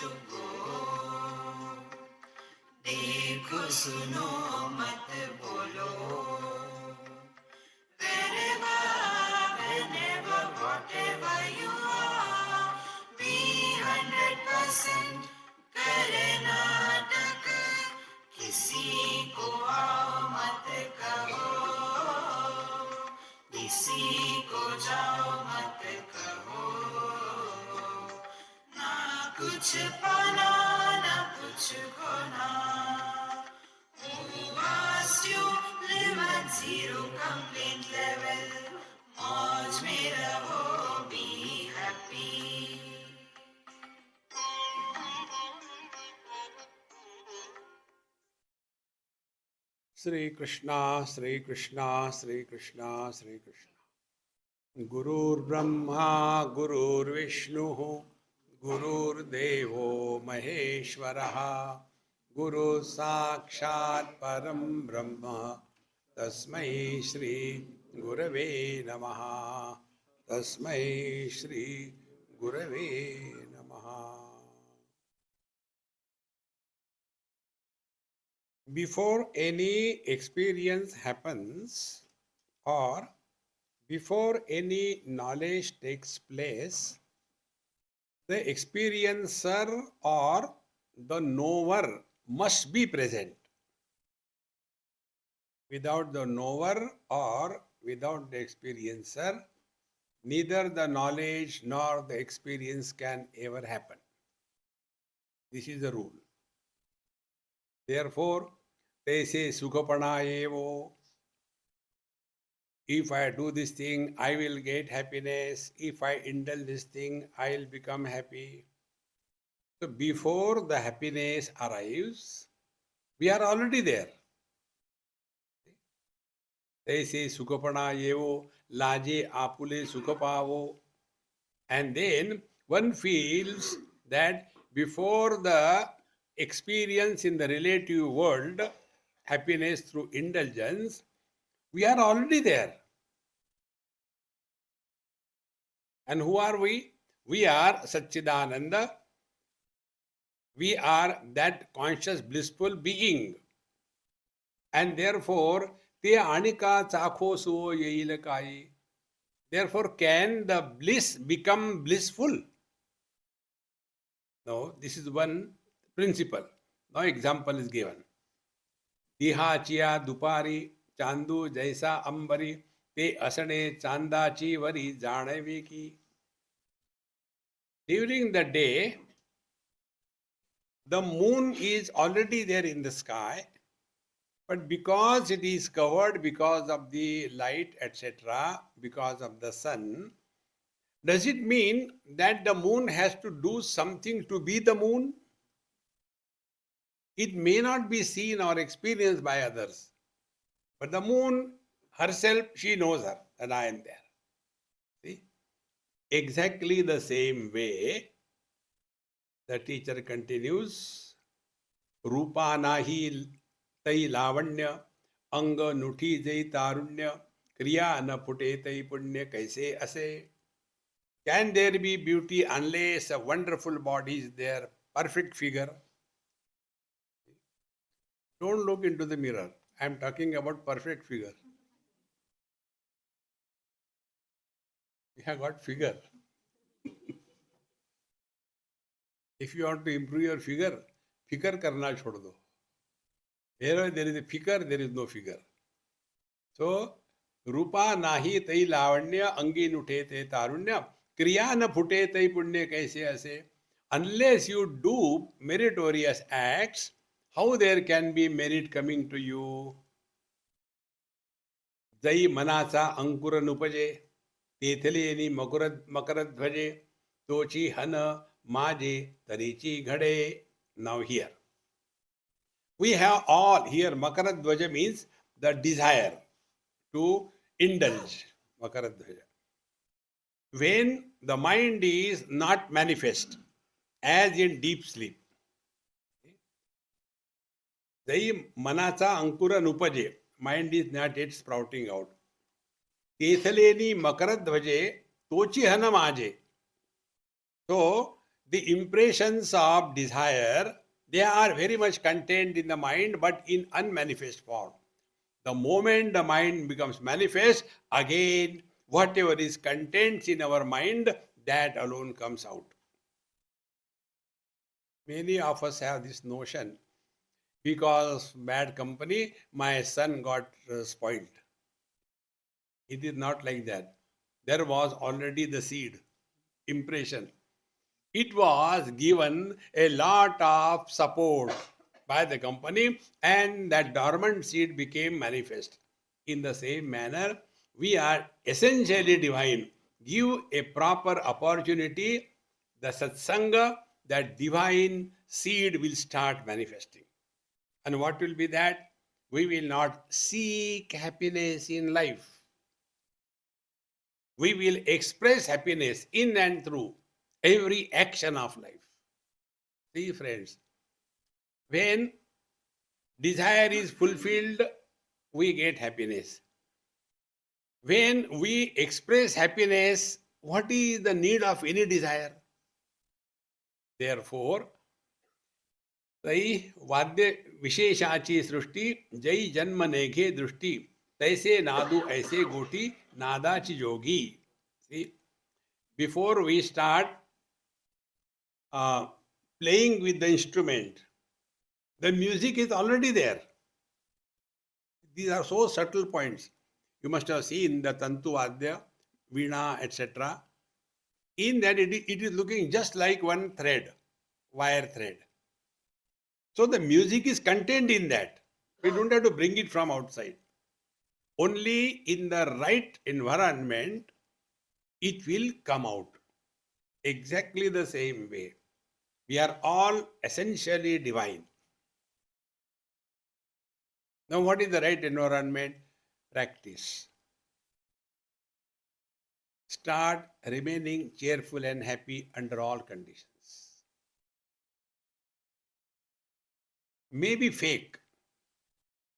छुपो, देखो सुनो मत बोलो. Wherever, whenever, whatever you are, be 100%. करे नाटक, किसी को आओ मत कहो, किसी को जाओ मत कहो. ना कुछ पाना, ना कुछ खोना. Who asked you live at zero complaint level? मौज में रहो, be happy. Shri Krishna, Shri Krishna, Shri Krishna, Shri Krishna. Gurur Brahma, Gurur Vishnu, Gurur Devo Maheshwaraha, Guru Sakshat Param Brahma, Tasmai Shri Gurave Namaha, Tasmai Shri Gurave Namaha. Before any experience happens or before any knowledge takes place, the experiencer or the knower must be present. Without the knower or without the experiencer, neither the knowledge nor the experience can ever happen. This is the rule. Therefore, they say Sukhapana evo. If I do this thing, I will get happiness. If I indulge this thing, I will become happy. So before the happiness arrives, we are already there. They say Sukhapana evo, laje apule sukhapavo. And then one feels that before the experience in the relative world, happiness through indulgence, we are already there. And who are we? We are Satchidananda. We are that conscious blissful being. And therefore, te anika chakho so yeil kai. Therefore, can the bliss become blissful? No, this is one principle. Now example is given. Dihachiya dupari chandu jaisa ambari te asane chandachi vari janavi ki. During the day, the moon is already there in the sky, but because it is covered because of the light, etc., because of the sun, does it mean that the moon has to do something to be the moon? It may not be seen or experienced by others, but the moon herself, she knows her, and I am there. See? Exactly the same way, the teacher continues, Rupa nahi tai lavanya, anga nuthi jai tarunya, kriya na pute tai punya kaise ase. Can there be beauty unless a wonderful body is there, perfect figure? Don't look into the mirror. I am talking about perfect figure. We have got figure. If you want to improve your figure, figure karna chhod do. Wherever there is a figure, there is no figure. So, Rupa nahi tai lavanya, angi nuthe te tarunya, kriya na phute tai punya kaise ase. Unless you do meritorious acts, how there can be merit coming to you? Jai manacha ankura nupaje, tethaleni makaradhvaje, tochi hana maje tarichi ghade. Now here. We have all here, makaradhvaja means the desire to indulge. Makaradhvaja. When the mind is not manifest, as in deep sleep. Jai manacha ankura nupaje. Mind is not yet sprouting out. Tethaleni makaradhvaje tochi hanam aje. So, the impressions of desire, they are very much contained in the mind, but in unmanifest form. The moment the mind becomes manifest, again, whatever is contained in our mind, that alone comes out. Many of us have this notion, because bad company, my son got spoiled. It is not like that. There was already the seed, impression. It was given a lot of support by the company, and that dormant seed became manifest. In the same manner, we are essentially divine. Give a proper opportunity, the satsanga, that divine seed will start manifesting. And what will be that? We will not seek happiness in life. We will express happiness in and through every action of life. See, friends, when desire is fulfilled, we get happiness. When we express happiness, what is the need of any desire? Therefore, तै वाद्य विशेषाची सृष्टी जय जन्म नेघे दृष्टी तैसे नादू ऐसे गोटी नादाची जोगी. See, before we start playing with the instrument, the music is already there. These are so subtle points. You must have seen the Tantu Vadya, Veena, etc. In that it is looking just like one thread, wire thread. So the music is contained in that. We don't have to bring it from outside. Only in the right environment, it will come out. Exactly the same way. We are all essentially divine. Now, what is the right environment? Practice. Start remaining cheerful and happy under all conditions. Maybe fake,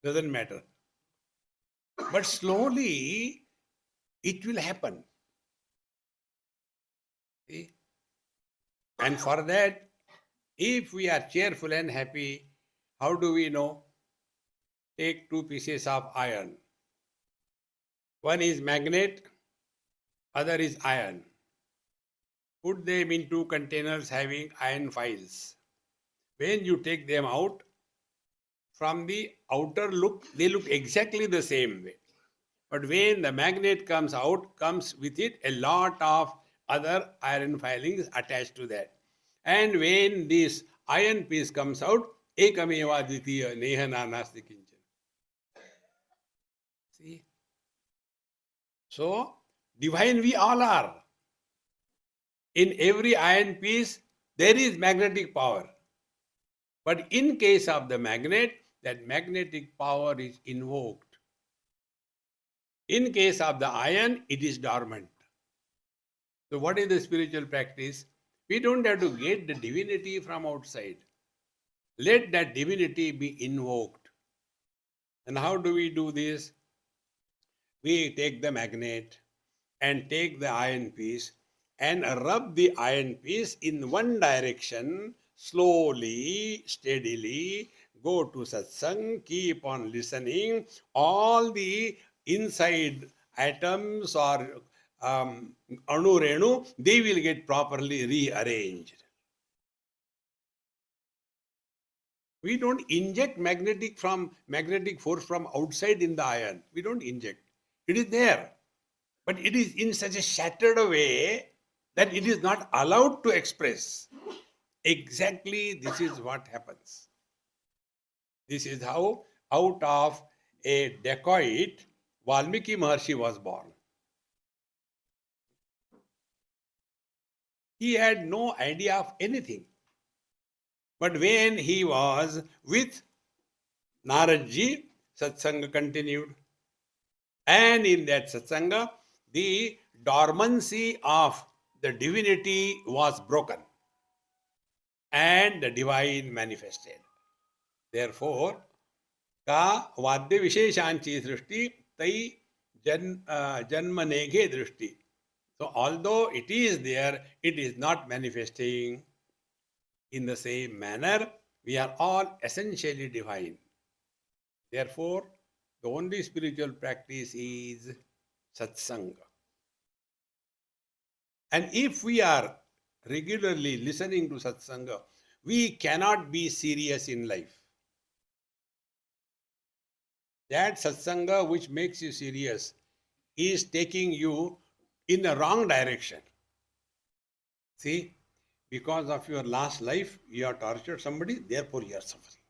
doesn't matter. But slowly, it will happen. See? And for that, if we are cheerful and happy, how do we know? Take two pieces of iron. One is magnet, other is iron. Put them in two containers having iron files. When you take them out, from the outer look, they look exactly the same way. But when the magnet comes out, comes with it a lot of other iron filings attached to that. And when this iron piece comes out, ekameva dvitiya nehana nasti kinchan. See? So, divine we all are. In every iron piece, there is magnetic power. But in case of the magnet, that magnetic power is invoked. In case of the iron, it is dormant. So what is the spiritual practice? We don't have to get the divinity from outside. Let that divinity be invoked. And how do we do this? We take the magnet and take the iron piece and rub the iron piece in one direction, slowly, steadily. Go to satsang, keep on listening. All the inside atoms or anu renu, they will get properly rearranged. We don't inject magnetic force from outside in the iron. We don't inject. It is there. But it is in such a shattered way that it is not allowed to express. Exactly this is what happens. This is how out of a dacoit, Valmiki Maharshi was born. He had no idea of anything. But when he was with Naradji, satsanga continued. And in that satsanga, the dormancy of the divinity was broken. And the divine manifested. Therefore, ka vadya visheshanchi srishti tai janma neghe drishti. So although it is there, it is not manifesting. In the same manner, we are all essentially divine. Therefore, the only spiritual practice is satsanga. And if we are regularly listening to satsanga, we cannot be serious in life. That satsanga which makes you serious is taking you in the wrong direction. See, because of your last life, you have tortured somebody, therefore you are suffering.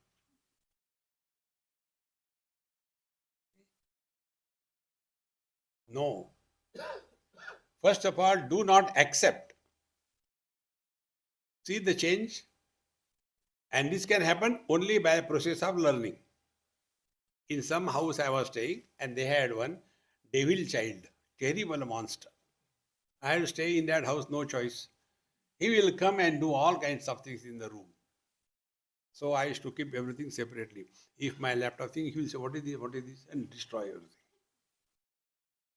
No. First of all, do not accept. See the change? And this can happen only by a process of learning. In some house I was staying, and they had one devil child, terrible monster. I had to stay in that house, no choice. He will come and do all kinds of things in the room. So I used to keep everything separately. If my laptop thing, he will say, what is this, and destroy everything.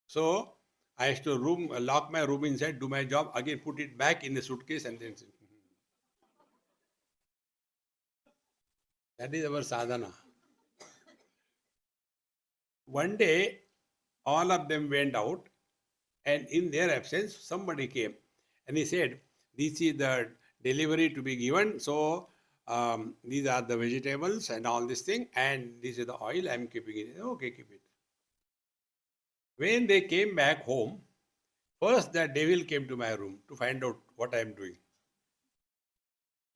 So I used to lock my room inside, do my job, again put it back in the suitcase, and then that is our sadhana. One day, all of them went out, and in their absence, somebody came, and he said, "This is the delivery to be given. So these are the vegetables and all this thing, and this is the oil. I am keeping it. Okay, keep it." When they came back home, first the devil came to my room to find out what I am doing.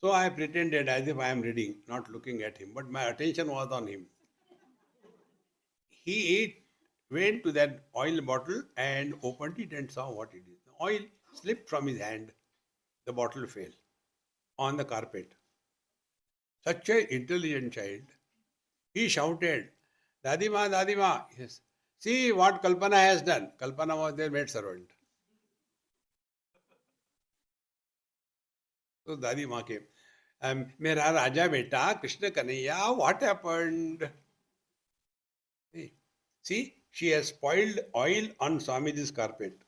So I pretended as if I am reading, not looking at him, but my attention was on him. He went to that oil bottle and opened it and saw what it is. The oil slipped from his hand. The bottle fell on the carpet. Such an intelligent child. He shouted, Dadima, Dadima. Yes. See what Kalpana has done. Kalpana was their maid servant. So Dadima came. Mera Raja beta, Krishna Kanaya, what happened? See, she has spoiled oil on Swamiji's carpet.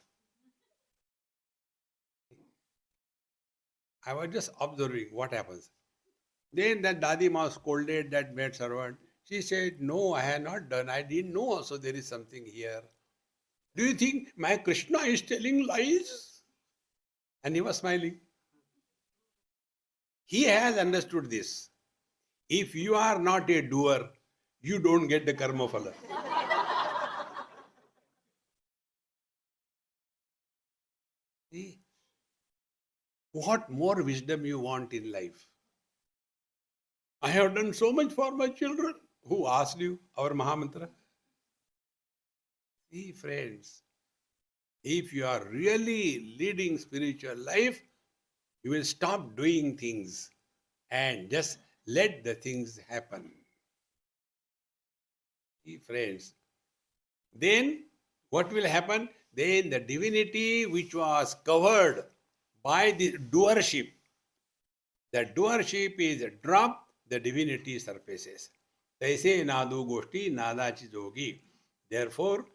I was just observing what happens. Then that Dadima scolded that maid servant. She said, no, I have not done. I didn't know also there is something here. Do you think my Krishna is telling lies? And he was smiling. He has understood this. If you are not a doer, you don't get the karma phala. See? What more wisdom you want in life? I have done so much for my children. Who asked you, our Mahamantra? See, friends, if you are really leading spiritual life, you will stop doing things and just let the things happen. See, friends, then what will happen? Then the divinity which was covered by the doership, the doership is dropped, the divinity surfaces. Taise nadu goshti nadachi jogi. Therefore,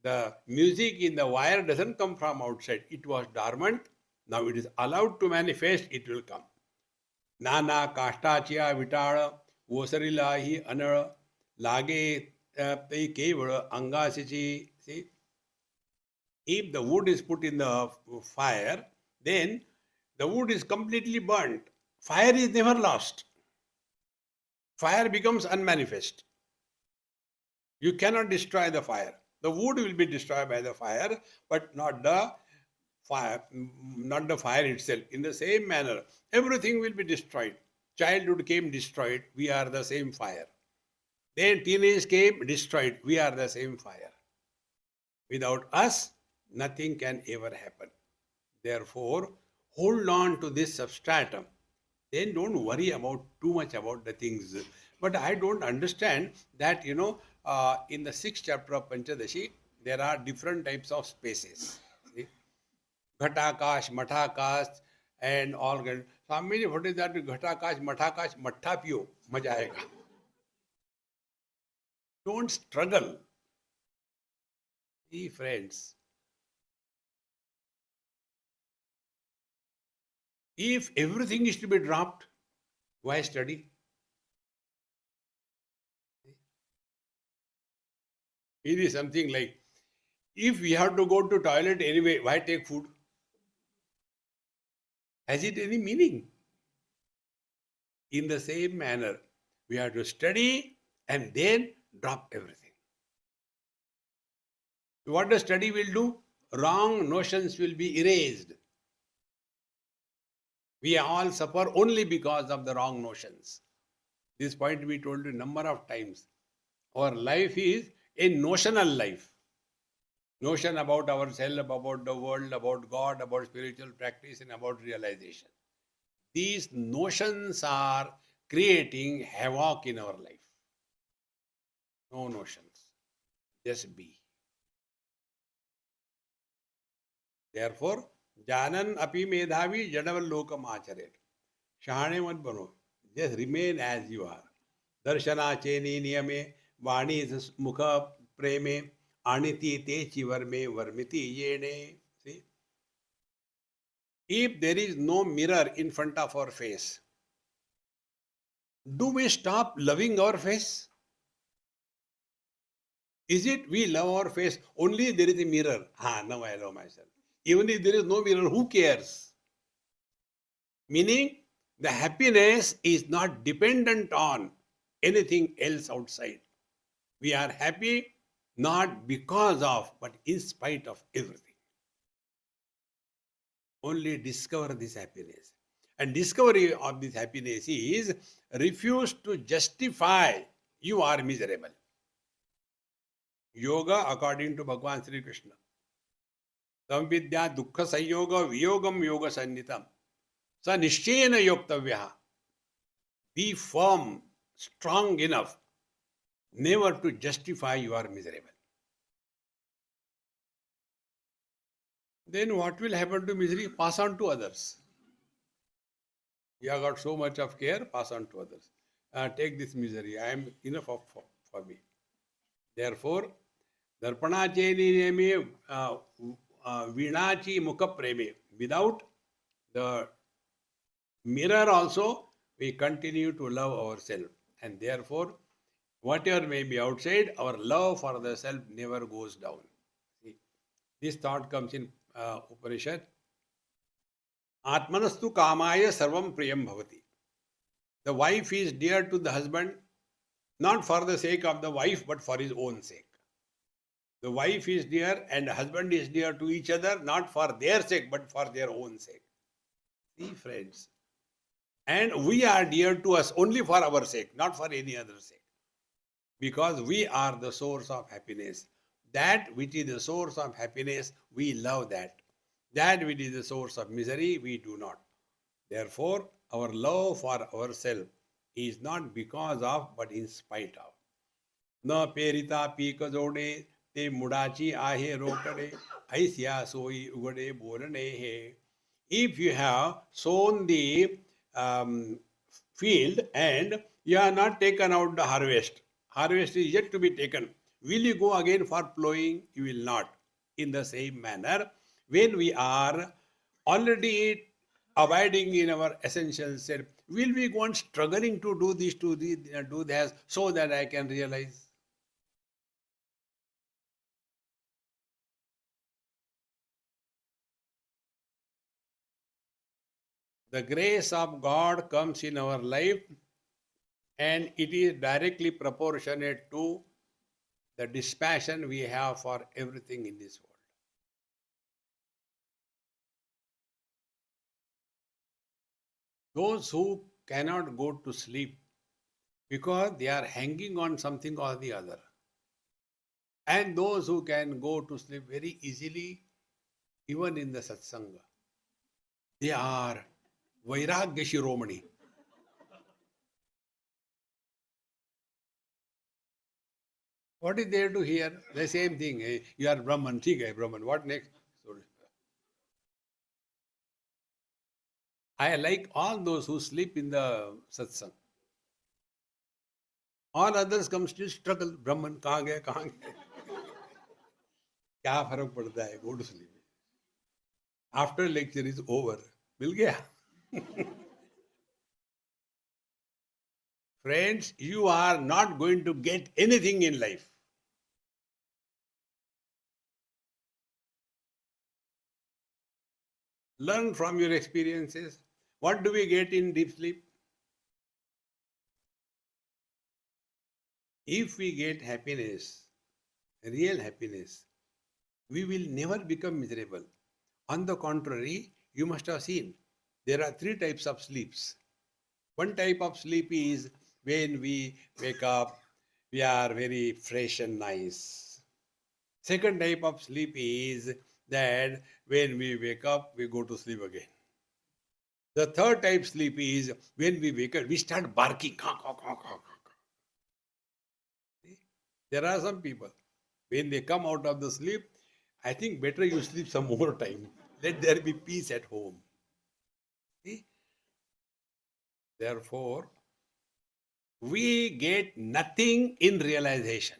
the music in the wire doesn't come from outside. It was dormant. Now it is allowed to manifest. It will come. Nana kashtachiya vitala osarilahi anara lage te kevala angasichi. See, if the wood is put in the fire, then the wood is completely burnt. Fire is never lost. Fire becomes unmanifest. You cannot destroy the fire. The wood will be destroyed by the fire, but not the fire itself. In the same manner, everything will be destroyed. Childhood came destroyed, we are the same fire. Then teenage came destroyed, we are the same fire. Without us, nothing can ever happen. Therefore, hold on to this substratum. Then don't worry about too much about the things. But I don't understand that, in the 6th chapter of Panchadashi, there are different types of spaces. See? Ghatakash, Mathakash, and all. Swamiji, what is that? Ghatakash, Mathakash, Matha piyo, maja aayega. Don't struggle. See, friends, if everything is to be dropped, Why study? It is something like, if we have to go to toilet anyway, why take food? Has it any meaning? In the same manner, we have to study and then drop everything. What the study will do? Wrong notions will be erased. We all suffer only because of the wrong notions. This point we told you a number of times. Our life is a notional life. Notion about ourselves, about the world, about God, about spiritual practice, and about realization. These notions are creating havoc in our life. No notions, just be. Therefore, Janan api medhavi jadavallokam acharet. शहाणे मत बनो. Just remain as you are. दर्शनाचे नियमे वाणी मुख प्रेमे आणिती ते चिवर्मे वर्मिती येणे. See, if there is no mirror in front of our face, do we stop loving our face? Is it we love our face only there is a mirror? Now I love myself. Even if there is no mirror, who cares? Meaning, the happiness is not dependent on anything else outside. We are happy not because of, but in spite of everything. Only discover this happiness. And discovery of this happiness is refuse to justify you are miserable. Yoga, according to Bhagavan Sri Krishna. Samvidya dukkha sanyoga viyogam yoga sannitam. Sa nishchena yoktavyaha. Be firm, strong enough, never to justify you are miserable. Then what will happen to misery? Pass on to others. You have got so much of care, pass on to others. Take this misery. I am enough for me. Therefore, darpanache niyame vinachi mukha preme. Without the mirror also, we continue to love ourselves. And therefore, whatever may be outside, our love for the self never goes down. See, this thought comes in Upanishad. Atmanastu kamaya sarvam priyam bhavati. The wife is dear to the husband, not for the sake of the wife, but for his own sake. The wife is dear and the husband is dear to each other, not for their sake, but for their own sake. See, friends. And we are dear to us only for our sake, not for any other sake. Because we are the source of happiness. That which is the source of happiness, we love that. That which is the source of misery, we do not. Therefore, our love for ourselves is not because of, but in spite of. Na perita pika jode, te mudachi ahe rokade, aisya soi ugade bolane he. If you have sown the field and you have not taken out the harvest, harvest is yet to be taken. Will you go again for plowing? You will not. In the same manner, when we are already abiding in our essential self, will we go on struggling to do this, do that, so that I can realize? The grace of God comes in our life and it is directly proportionate to the dispassion we have for everything in this world. Those who cannot go to sleep because they are hanging on something or the other, and those who can go to sleep very easily, even in the satsanga, they are Vairagya Shiromani. What is there to hear? The same thing. You are Brahman. ठीक है, Brahman. What next? Sorry. I like all those who sleep in the satsang. All others come still struggle. Brahman, कहाँ गए, कहाँ गए? क्या फर्क पड़ता है? Go to sleep. After lecture is over, मिल गया? Friends, you are not going to get anything in life. Learn from your experiences. What do we get in deep sleep? If we get happiness, real happiness, we will never become miserable. On the contrary, you must have seen there are three types of sleeps. One type of sleep is when we wake up, we are very fresh and nice. Second type of sleep is that when we wake up, we go to sleep again. The third type sleep is when we wake up, we start barking. There are some people, when they come out of the sleep, I think better you sleep some more time. Let there be peace at home. See? Therefore, we get nothing in realization.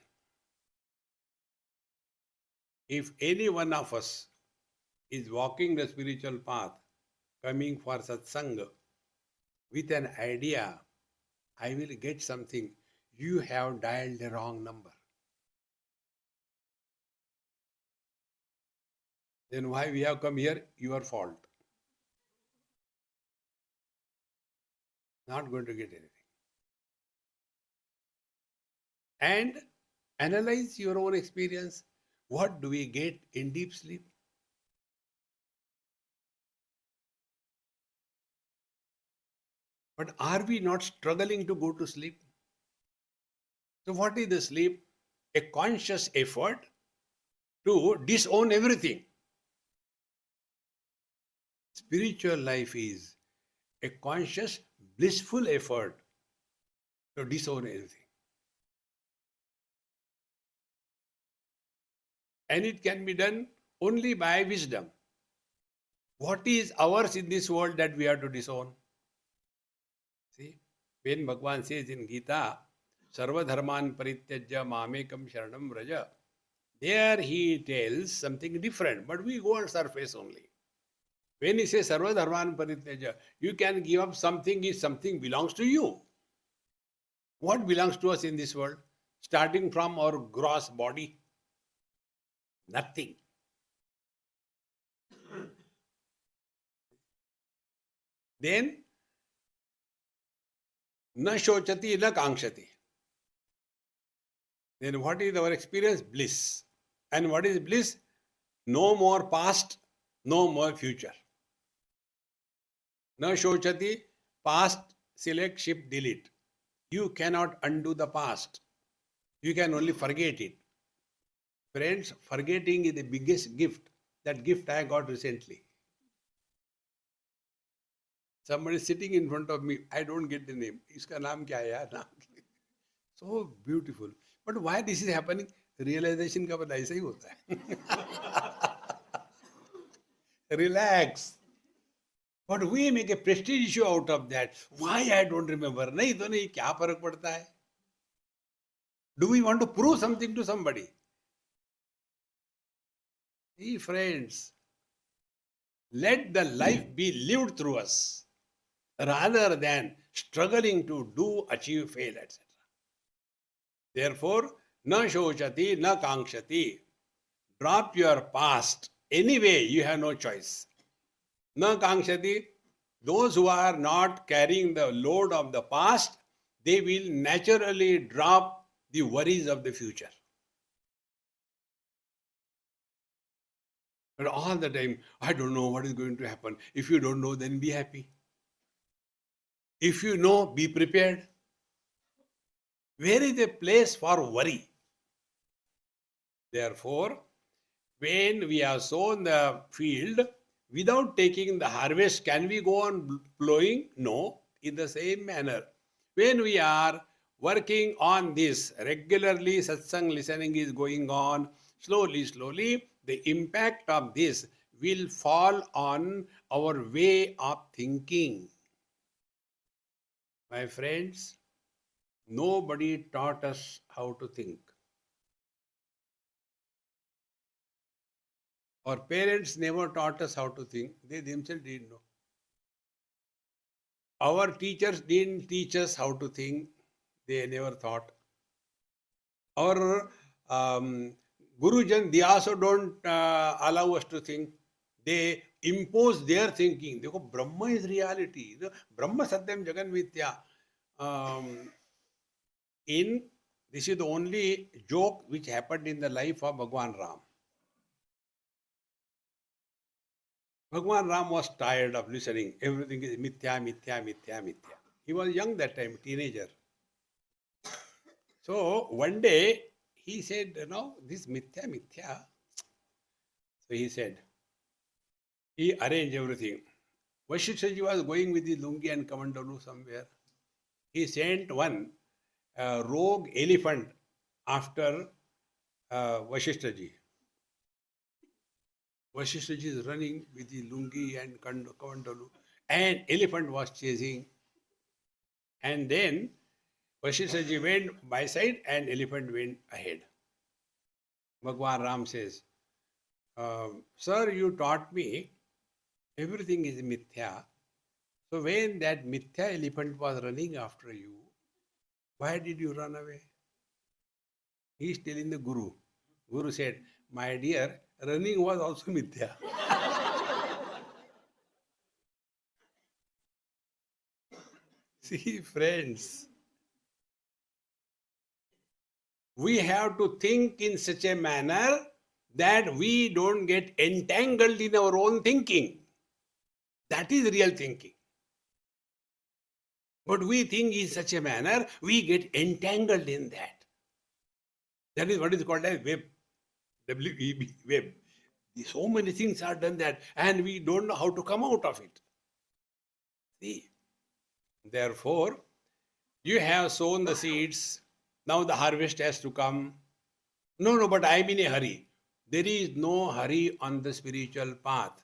If any one of us is walking the spiritual path, coming for satsanga with an idea, I will get something, you have dialed the wrong number. Then why we have come here? Your fault. Not going to get anything. And analyze your own experience. What do we get in deep sleep? But are we not struggling to go to sleep? So what is the sleep? A conscious effort to disown everything. Spiritual life is a conscious, blissful effort to disown everything. And it can be done only by wisdom. What is ours in this world that we have to disown? See, when Bhagavan says in Gita, Sarva Dharman Parityajya Mamekam Sharanam Vraja, there he tells something different, but we go on surface only. When he says Sarva Dharman Parityajya, you can give up something if something belongs to you. What belongs to us in this world? Starting from our gross body? Nothing. Then, na shochati, na kangshati. Then what is our experience? Bliss. And what is bliss? No more past, no more future. Na shochati, past, select, shift, delete. You cannot undo the past. You can only forget it. Friends, forgetting is the biggest gift. That gift I got recently. Somebody is sitting in front of me. I don't get the name. Iska naam kya hai yaar? So beautiful. But why this is happening? Realization का बाद ऐसा ही होता है. Relax. But we make a prestige issue out of that. Why I don't remember? नहीं तो नहीं, क्या फर्क पड़ता है? Do we want to prove something to somebody? Hey friends, let the life be lived through us rather than struggling to do, achieve, fail, etc. Therefore, na shochati, na kangshati. Drop your past. Anyway, you have no choice. Na kangshati. Those who are not carrying the load of the past, they will naturally drop the worries of the future. But all the time, I don't know what is going to happen. If you don't know, then be happy. If you know, be prepared. Where is the place for worry? Therefore, when we have sown the field, without taking the harvest, can we go on plowing? No. In the same manner, when we are working on this, regularly satsang listening is going on, slowly, the impact of this will fall on our way of thinking. My friends, nobody taught us how to think. Our parents never taught us how to think. They themselves didn't know. Our teachers didn't teach us how to think. They never thought. Our Gurujan, they also don't allow us to think. They impose their thinking. Dekho, Brahma is reality. Brahma Satyam Jagan Mithya. Um, in This is the only joke which happened in the life of Bhagwan Ram. Bhagwan Ram was tired of listening. Everything is mithya, mithya, mithya, mithya. He was young that time, teenager. So one day he said, this mithya, mithya. So he said, he arranged everything. Vashishthaji was going with the lungi and kamandalu somewhere. He sent one rogue elephant after Vashishthaji. Vashishthaji is running with the lungi and kamandalu, and elephant was chasing. And then Vashishthaji went by side and elephant went ahead. Bhagwan Ram says, Sir, you taught me everything is mithya. So when that mithya elephant was running after you, why did you run away? He is telling the Guru. Guru said, my dear, running was also mithya. See, friends, we have to think in such a manner that we don't get entangled in our own thinking. That is real thinking. But we think in such a manner, we get entangled in that. That is what is called as web. W-E-B, web. So many things are done that, and we don't know how to come out of it. See? Therefore, you have sown the seeds. Now the harvest has to come. No, but I'm in a hurry. There is no hurry on the spiritual path.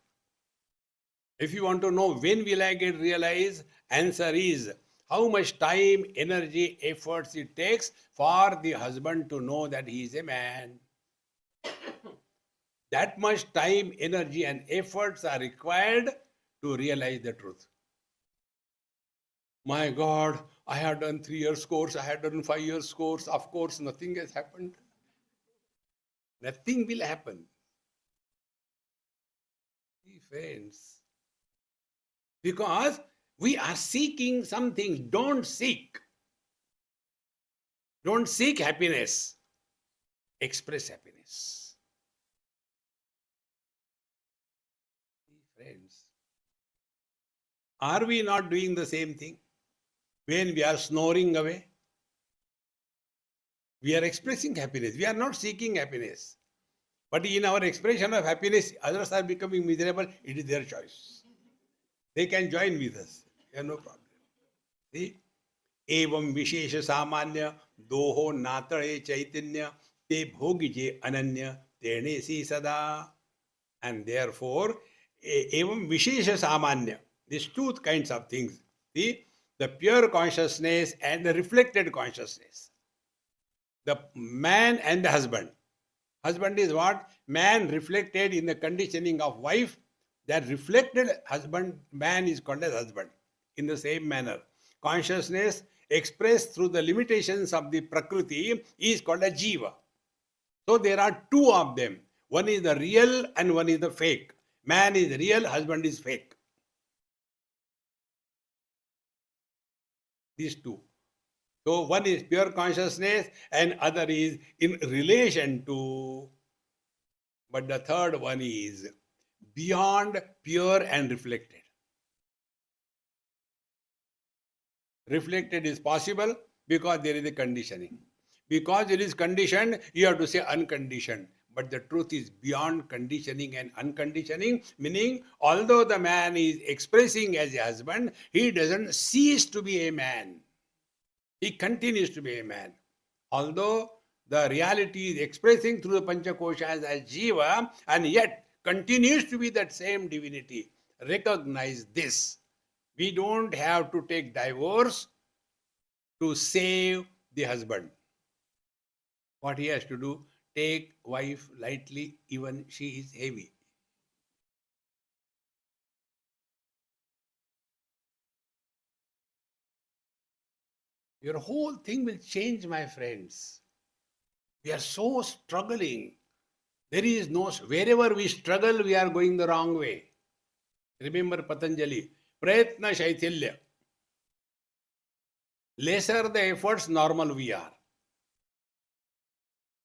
If you want to know when will I get realized, answer is how much time, energy, efforts it takes for the husband to know that he is a man. That much time, energy and efforts are required to realize the truth. My God, I had done 3 years course, I had done 5 years course. Of course, nothing has happened. Nothing will happen. Friends, because we are seeking something. Don't seek. Don't seek happiness. Express happiness. Friends, are we not doing the same thing? When we are snoring away, we are expressing happiness. We are not seeking happiness. But in our expression of happiness, others are becoming miserable. It is their choice. They can join with us. We have no problem. See? Evam Vishesha Samanya Doho Natare Chaitanya Te Bhogije Ananya Tene Si Sada. And therefore, Evam Vishesha Samanya. These two kinds of things. See? The pure consciousness and the reflected consciousness. The man and the husband. Husband is what? Man reflected in the conditioning of wife. That reflected husband, man is called as husband. In the same manner, consciousness expressed through the limitations of the Prakriti is called a Jiva. So there are two of them. One is the real and one is the fake. Man is real, husband is fake. These two. So one is pure consciousness and other is in relation to. But the third one is beyond pure and reflected. Reflected is possible because there is a conditioning. Because it is conditioned, you have to say unconditioned. But the truth is beyond conditioning and unconditioning, meaning although the man is expressing as a husband, he doesn't cease to be a man. He continues to be a man. Although the reality is expressing through the Panchakoshas as Jiva, and yet continues to be that same divinity. Recognize this. We don't have to take divorce to save the husband. What he has to do, take wife lightly, even she is heavy. your whole thing will change, my friends. We are so struggling. There is no, wherever we struggle, we are going the wrong way. Remember Patanjali, Prayatna Shaitilya. Lesser the efforts, normal we are.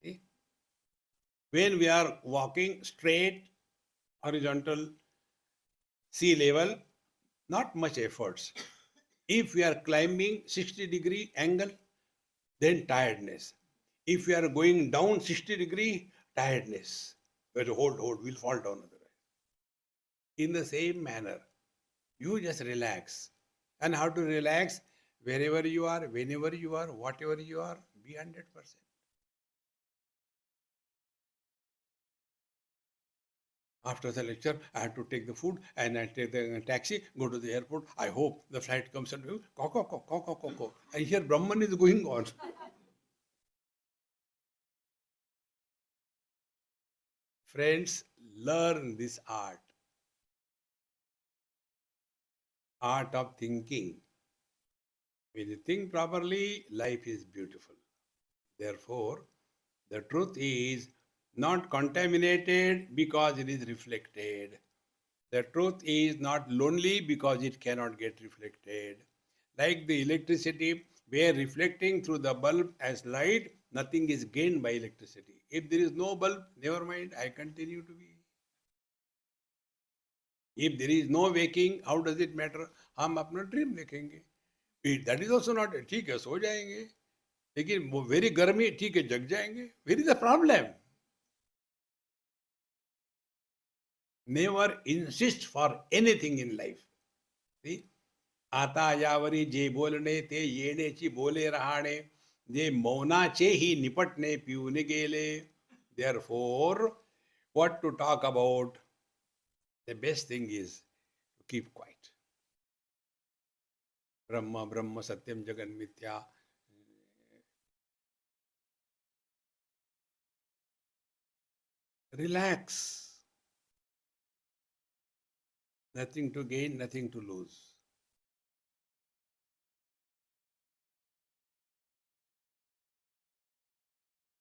See? When we are walking straight, horizontal, sea level, not much efforts. If we are climbing 60-degree angle, then tiredness. If we are going down 60-degree, tiredness. But hold, we'll fall down otherwise. In the same manner, you just relax. And how to relax? Wherever you are, whenever you are, whatever you are, be 100%. After the lecture, I have to take the food and I take the taxi, go to the airport. I hope the flight comes and go. I hear Brahman is going on. Friends, learn this art. Art of thinking. When you think properly, life is beautiful. Therefore, the truth is not contaminated because it is reflected. The truth is not lonely because it cannot get reflected. Like the electricity, where reflecting through the bulb as light, nothing is gained by electricity. If there is no bulb, never mind, I continue to be. If there is no waking, how does it matter? हम अपना dream देखेंगे. That is also not, ठीक है सो जाएंगे. लेकिन वो very गर्मी, ठीक है जग जाएंगे. Where is the problem? Never insist for anything in life. See? आता यावरी जे बोलणे ते येणेची बोले राहणे, जे मौनाचे ही निपटणे पिऊन गेले. Therefore, what to talk about? The best thing is to keep quiet. Brahma, Brahma, Satyam, Jagan, Mithya. Relax. Nothing to gain, nothing to lose.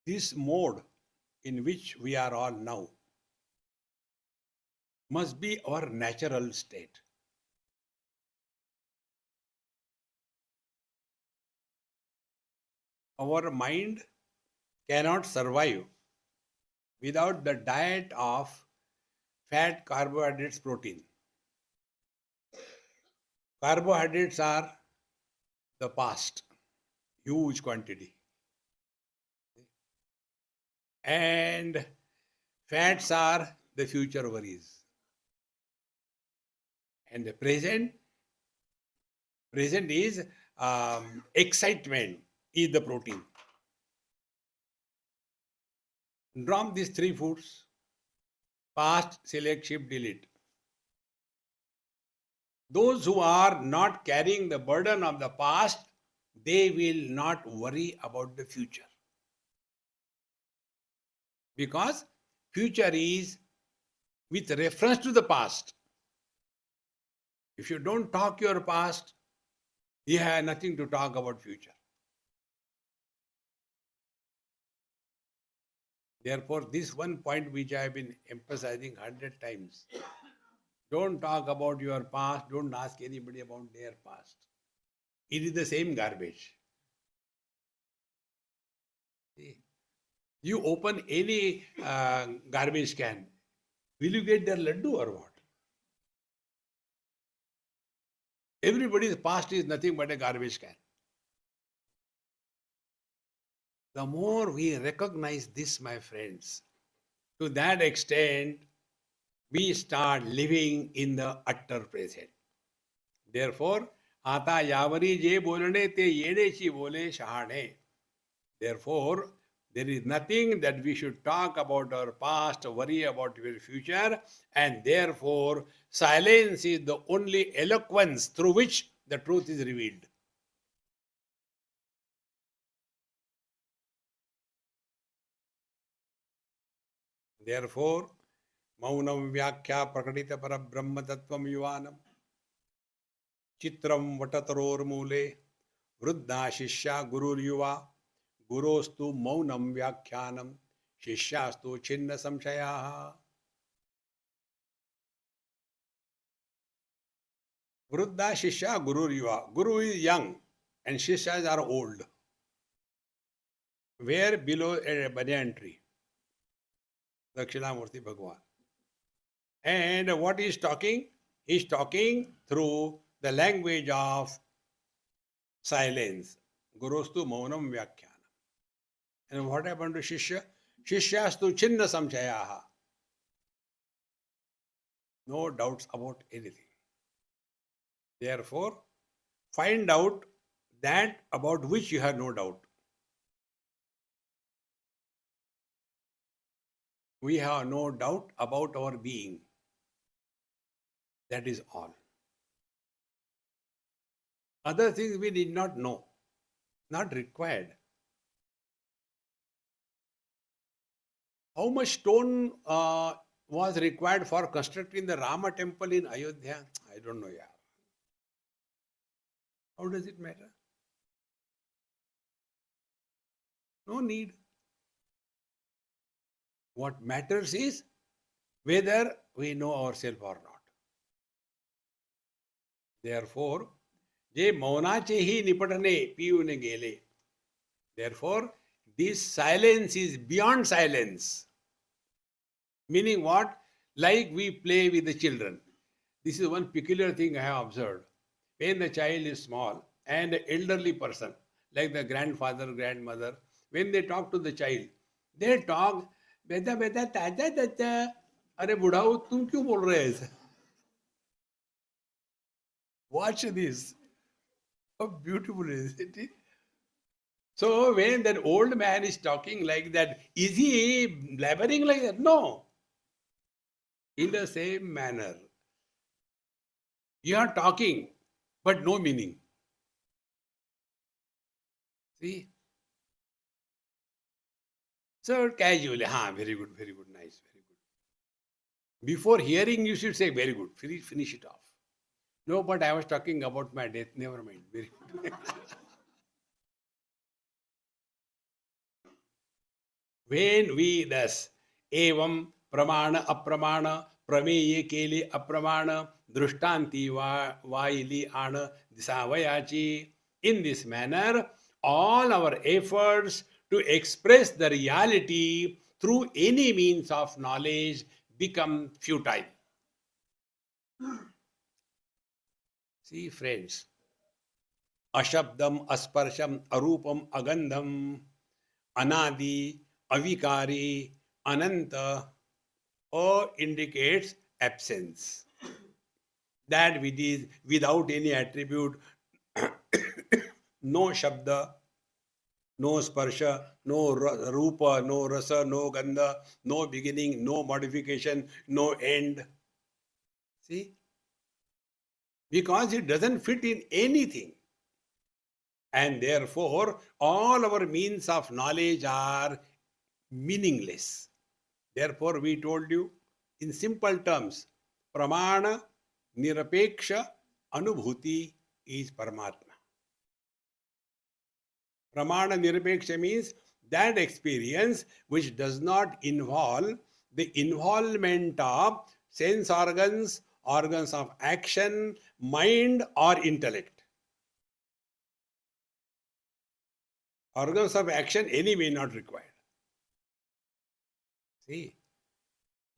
This mode in which we are all now must be our natural state. Our mind cannot survive without the diet of fat, carbohydrates, protein. Carbohydrates are the past, huge quantity. And fats are the future worries. And the present is excitement is the protein. Drop these three foods: past, select, shift, delete. Those who are not carrying the burden of the past, they will not worry about the future. Because future is with reference to the past. If you don't talk your past, you have nothing to talk about future. Therefore, this one point which I have been emphasizing 100 times. Don't talk about your past. Don't ask anybody about their past. It is the same garbage. See, you open any garbage can. Will you get their laddu or what? Everybody's past is nothing but a garbage can. The more we recognize this, my friends, to that extent, we start living in the utter present. Therefore, आता यावरी जे बोलणे ते येणेची बोले शहाणे. Therefore, there is nothing that we should talk about our past, worry about our future, and therefore, silence is the only eloquence through which the truth is revealed. Therefore, Maunam Vyakhya Prakadita Para Brahma Tattvam Yuvanam Chitram Vatataror Mule Vruddha Shishya Gurur Yuva Gurostu Maunam Vyakhyanam Shishyastu Chinna Samshayaha. Vruddha Shishya Gurur Yuva. Guru is young and Shishyas are old. Where below a banyan tree? Dakshinamurti Bhagwan. And what is talking? He is talking through the language of silence. Gurostu Maunam Vyakhyanam. And what happened to Shishya? Shishyastu Chinna Samshayaha. No doubts about anything. Therefore, find out that about which you have no doubt. We have no doubt about our being. That is all. Other things we did not know, not required. How much stone was required for constructing the Rama temple in Ayodhya? I don't know, yeah. How does it matter? No need. What matters is whether we know ourselves or not. Therefore, जे मौनाचे ही निपटणे पिऊन गेले. Therefore, this silence is beyond silence. Meaning what? Like we play with the children. This is one peculiar thing I have observed. When the child is small and the elderly person, like the grandfather, grandmother, when they talk to the child, they talk, beta beta tata tata. अरे बुढ़ाऊ तुम क्यों बोल रहे हैं ऐसा? Watch this. How beautiful is it? So when that old man is talking like that, is he blabbering like that? No. In the same manner, you are talking, but no meaning. See? So casually, very good, nice, very good. Before hearing, you should say, very good, finish it off. No, but I was talking about my death, never mind, very good. When we thus, evam, pramana, apramana, प्रमेय केले अप्रमाण दृष्टांती वाइली आण दिसावयाची. In this manner, all our efforts to express the reality through any means of knowledge become futile. See, friends, ashabdam, asparsham, arupam, agandham, anadi, avikari, ananta, or indicates absence. That which is without any attribute, no shabda, no sparsha, no rupa, no rasa, no gandha, no beginning, no modification, no end. See? Because it doesn't fit in anything. And therefore, all our means of knowledge are meaningless. Therefore, we told you in simple terms, pramana, nirapeksha, anubhuti is Paramatma. Pramana nirapeksha means that experience which does not involve the involvement of sense organs, organs of action, mind or intellect. Organs of action anyway not required. See?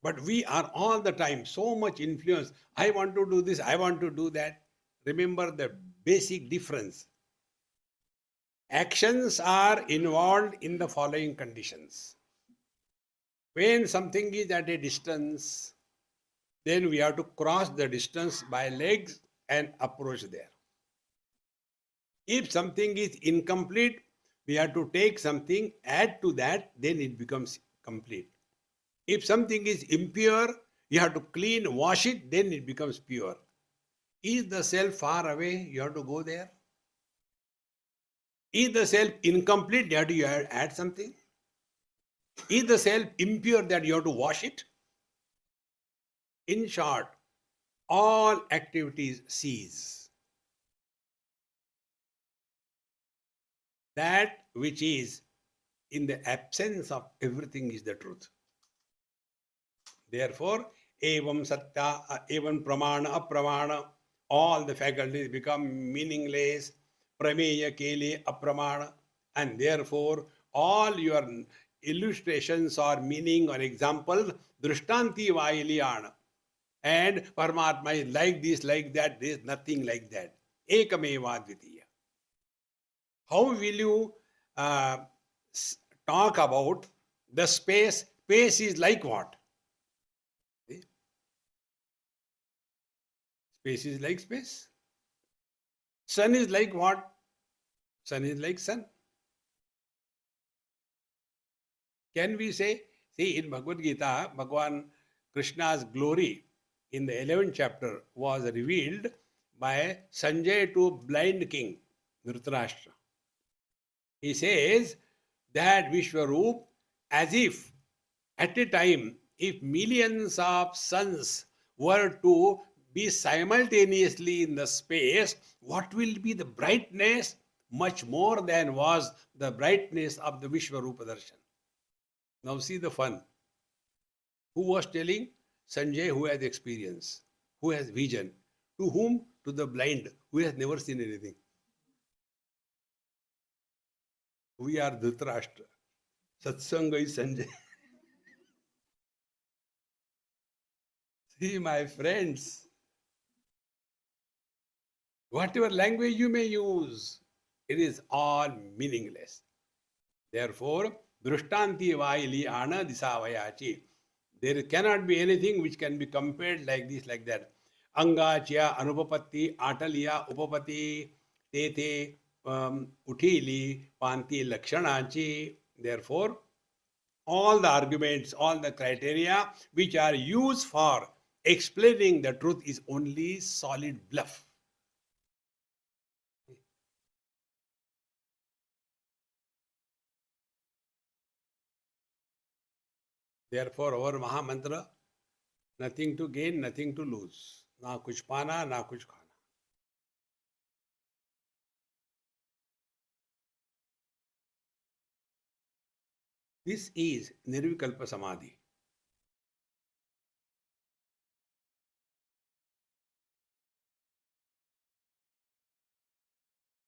But we are all the time so much influenced. I want to do this, I want to do that. Remember the basic difference. Actions are involved in the following conditions. When something is at a distance, then we have to cross the distance by legs and approach there. If something is incomplete, we have to take something, add to that, then it becomes complete. If something is impure, you have to clean, wash it, then it becomes pure. Is the self far away? You have to go there. Is the self incomplete? You have to add something. Is the self impure that you have to wash it? In short, all activities cease. That which is in the absence of everything is the truth. Therefore, evam satya, evam pramana, apramana, all the faculties become meaningless. Prameya, kele, apramana, and therefore all your illustrations or meaning or examples, drishtanti vailiyana. And Paramatma is like this, like that, there is nothing like that. Ekameva dvitiya. How will you uh, talk about the space? Space is like what? See? Space is like space. Sun is like what? Sun is like sun. Can we say, see, in Bhagavad Gita, Bhagavan Krishna's glory in the 11th chapter was revealed by Sanjay to blind king Dhritarashtra. He says that Vishwaroop, as if at a time, if millions of suns were to be simultaneously in the space, what will be the brightness? Much more than was the brightness of the Vishwarupa Darshan. Now see the fun. Who was telling? Sanjay, who has experience, who has vision. To whom? To the blind, who has never seen anything. We are Dhritarashtra. Satsanga is Sanjay. See, my friends, whatever language you may use, it is all meaningless. Therefore, Drishtanti vaili ana disavayachi. There cannot be anything which can be compared like this, like that. Angachya anupapatti ataliya upapati tete utili panti lakshanachi. Therefore, all the arguments, all the criteria which are used for explaining the truth is only solid bluff. Therefore, our Mahamantra, nothing to gain, nothing to lose. Na kuch pana, na kuch khana. This is Nirvikalpa Samadhi.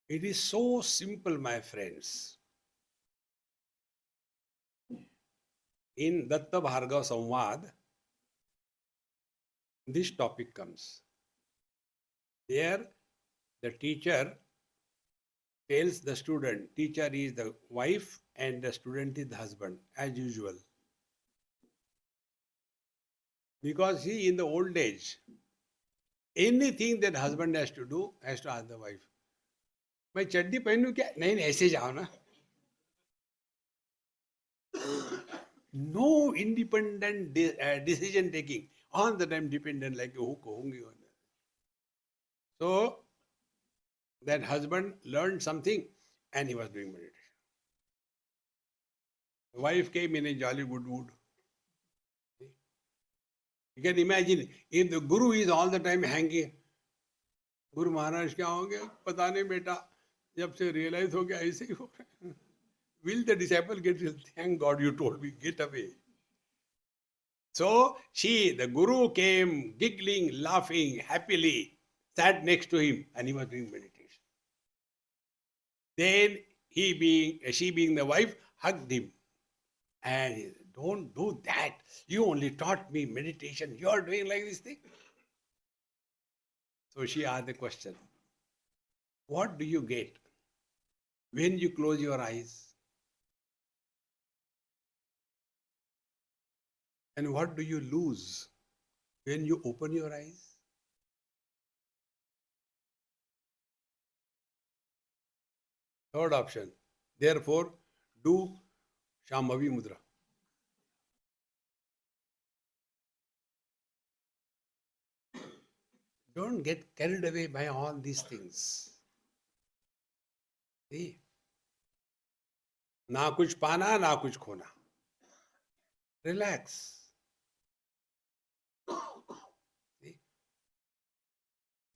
It is so simple, my friends. In Datta Bhargava Samvad, this topic comes. There, the teacher tells the student, teacher is the wife and the student is the husband, as usual. Because he, in the old age, anything that husband has to do, has to ask the wife. मैं चड्डी पहनूं क्या? नहीं नहीं ऐसे जाओ ना. No independent decision taking. All the time dependent like who कहूंगी. So that husband learned something and he was doing meditation. The wife came in a jolly good mood. You can imagine if the guru is all the time hanging. Guru Maharaj क्या होंगे? पता नहीं बेटा, जब से realise हो गया ऐसे ही हो रहा है. Will the disciple get, thank God you told me, get away. So the guru came giggling, laughing, happily, sat next to him and he was doing meditation. Then she being the wife, hugged him. And he said, don't do that. You only taught me meditation. You are doing like this thing. So she asked the question, what do you get when you close your eyes? And what do you lose when you open your eyes? Third option. Therefore, do Shambhavi Mudra. Don't get carried away by all these things. See? Na kuch pana, na kuch khona. Relax. See?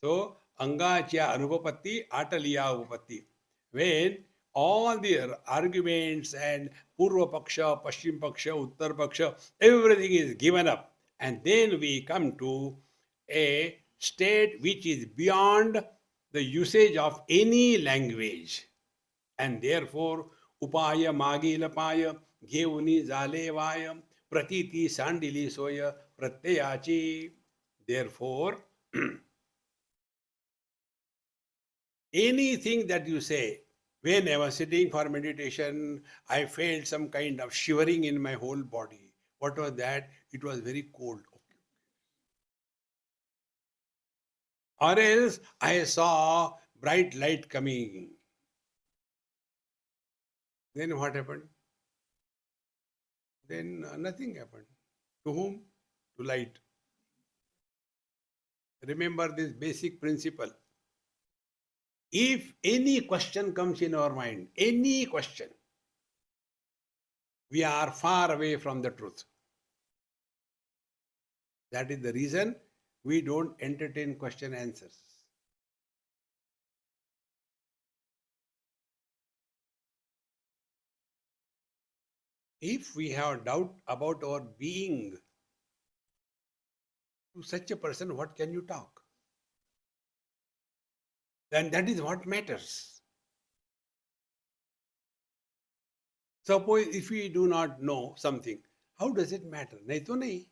So, Angachya Anupapatti, Ataliya Upapatti. When all the arguments and Purva Paksha, Pashchim Paksha, Uttar Paksha, everything is given up. And then we come to a state which is beyond the usage of any language. And therefore, Upaya Magilapaya, Geuni Zalevaya, Pratiti Sandili Soya, Pratyachi. Therefore, anything that you say, when I was sitting for meditation, I felt some kind of shivering in my whole body. What was that? It was very cold. Or else I saw bright light coming. Then what happened? Then nothing happened. To whom? To light. Remember this basic principle. If any question comes in our mind, any question, we are far away from the truth. That is the reason we don't entertain question answers. If we have doubt about our being, to such a person, what can you talk? Then that is what matters. Suppose if we do not know something, how does it matter? Nahi to nahi.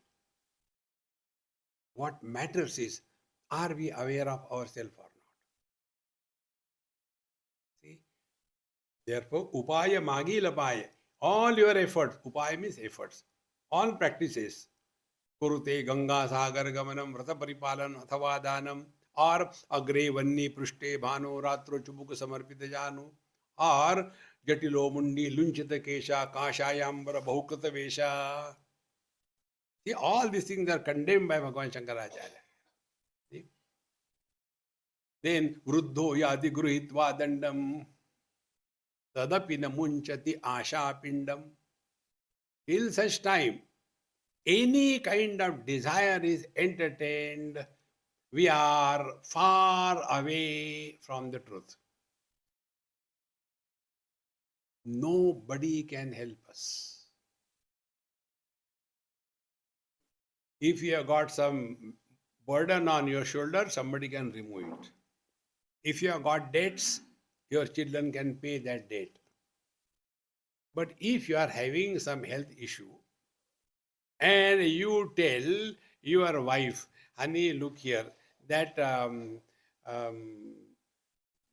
What matters is, are we aware of ourselves or not? See? Therefore, upaya magi lapaya. All your efforts, upaya means efforts, all practices, kurute ganga sagar gamanam vrata paripalan athava danam, or agre vanni prushte bhano ratro chubuk samarpita janu, or jatilo mundi lunchita kesha kashayambara bahukata vesha. See, all these things are condemned by Bhagavan Shankaracharya. See? Then vruddho yadi gruhitva dandam tadapi namunchati asha pindam. Till such time, any kind of desire is entertained, we are far away from the truth. Nobody can help us. If you have got some burden on your shoulder, somebody can remove it. If you have got debts, your children can pay that debt. But if you are having some health issue and you tell your wife, honey, look here, that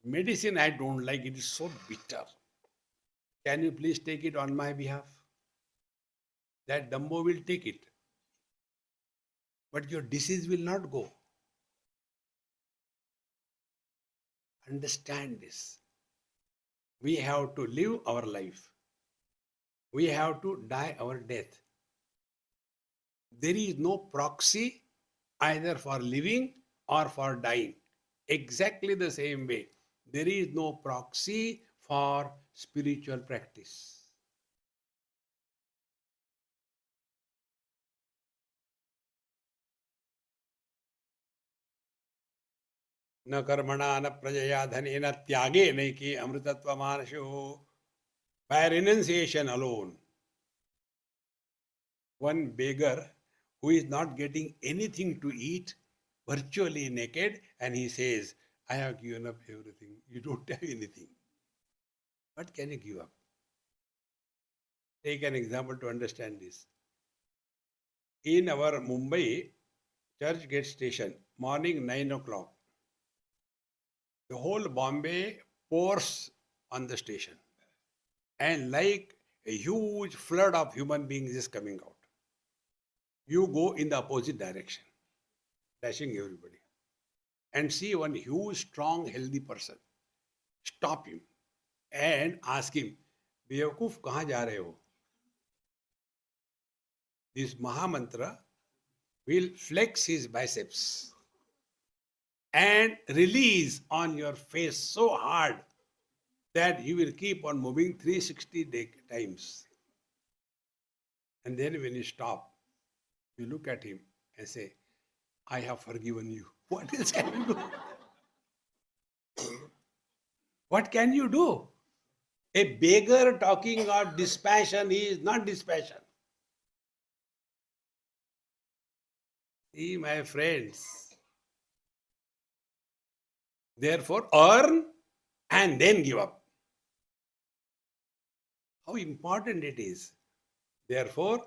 medicine I don't like, it is so bitter. Can you please take it on my behalf? That Dumbo will take it. But your disease will not go. Understand this. We have to live our life. We have to die our death. There is no proxy either for living or for dying. Exactly the same way, there is no proxy for spiritual practice. न कर्मणा न प्रजया धनेन त्यागे नैके अमृतत्व मानसो. By renunciation alone. One beggar who is not getting anything to eat, virtually naked, and he says, I have given up everything. You don't have anything. What can you give up? Take an example to understand this. In our Mumbai Churchgate station, morning 9 o'clock, the whole Bombay pours on the station. And like a huge flood of human beings is coming out. You go in the opposite direction, dashing everybody. And see one huge, strong, healthy person. Stop him and ask him, Beyakuf, kahan ja rahe ho? This Mahamantra will flex his biceps and release on your face so hard that he will keep on moving 360 times. And then when you stop, you look at him and say, I have forgiven you. What else can you do? What can you do? A beggar talking of dispassion is not dispassion. See, my friends, therefore earn and then give up. How important it is. Therefore,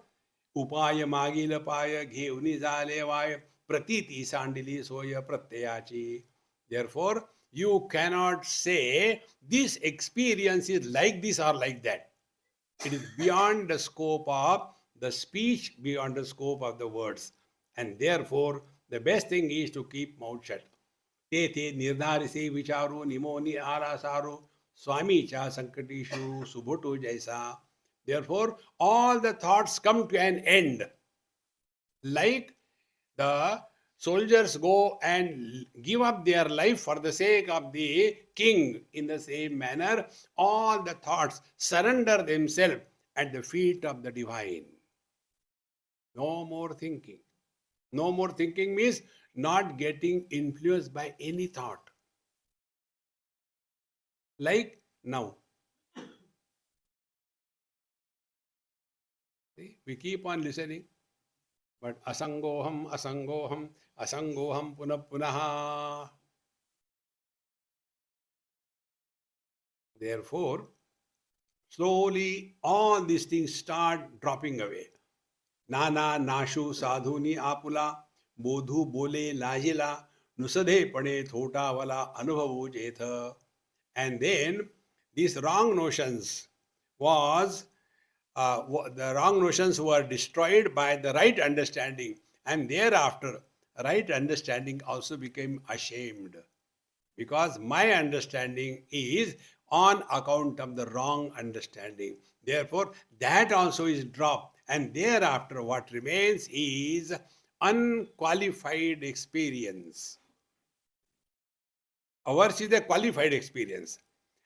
upaya magila paya घेऊनी झाले वाय प्रतीती सांडली सोय प्रत्ययाची. Therefore, you cannot say this experience is like this or like that. It is beyond the scope of the speech, beyond the scope of the words. And therefore, the best thing is to keep mouth shut. ते ते निर्धारिसे विचारू pneumoniae आला सारू स्वामीच्या संकटीशू सुभुटू जैसा. Therefore, all the thoughts come to an end. Like the soldiers go and give up their life for the sake of the king, in the same manner, all the thoughts surrender themselves at the feet of the divine. No more thinking. No more thinking means not getting influenced by any thought. Like now. See, we keep on listening, but asangoham, asangoham, asangoham punah punaha. Therefore, slowly all these things start dropping away. Nana nashu sadhuni apula, bodhu bole lajila, nusade pane thotavala anubhavu jetha. And then these wrong notions the wrong notions were destroyed by the right understanding, and thereafter right understanding also became ashamed, because my understanding is on account of the wrong understanding. Therefore, that also is dropped, and thereafter what remains is unqualified experience. Ours is a qualified experience.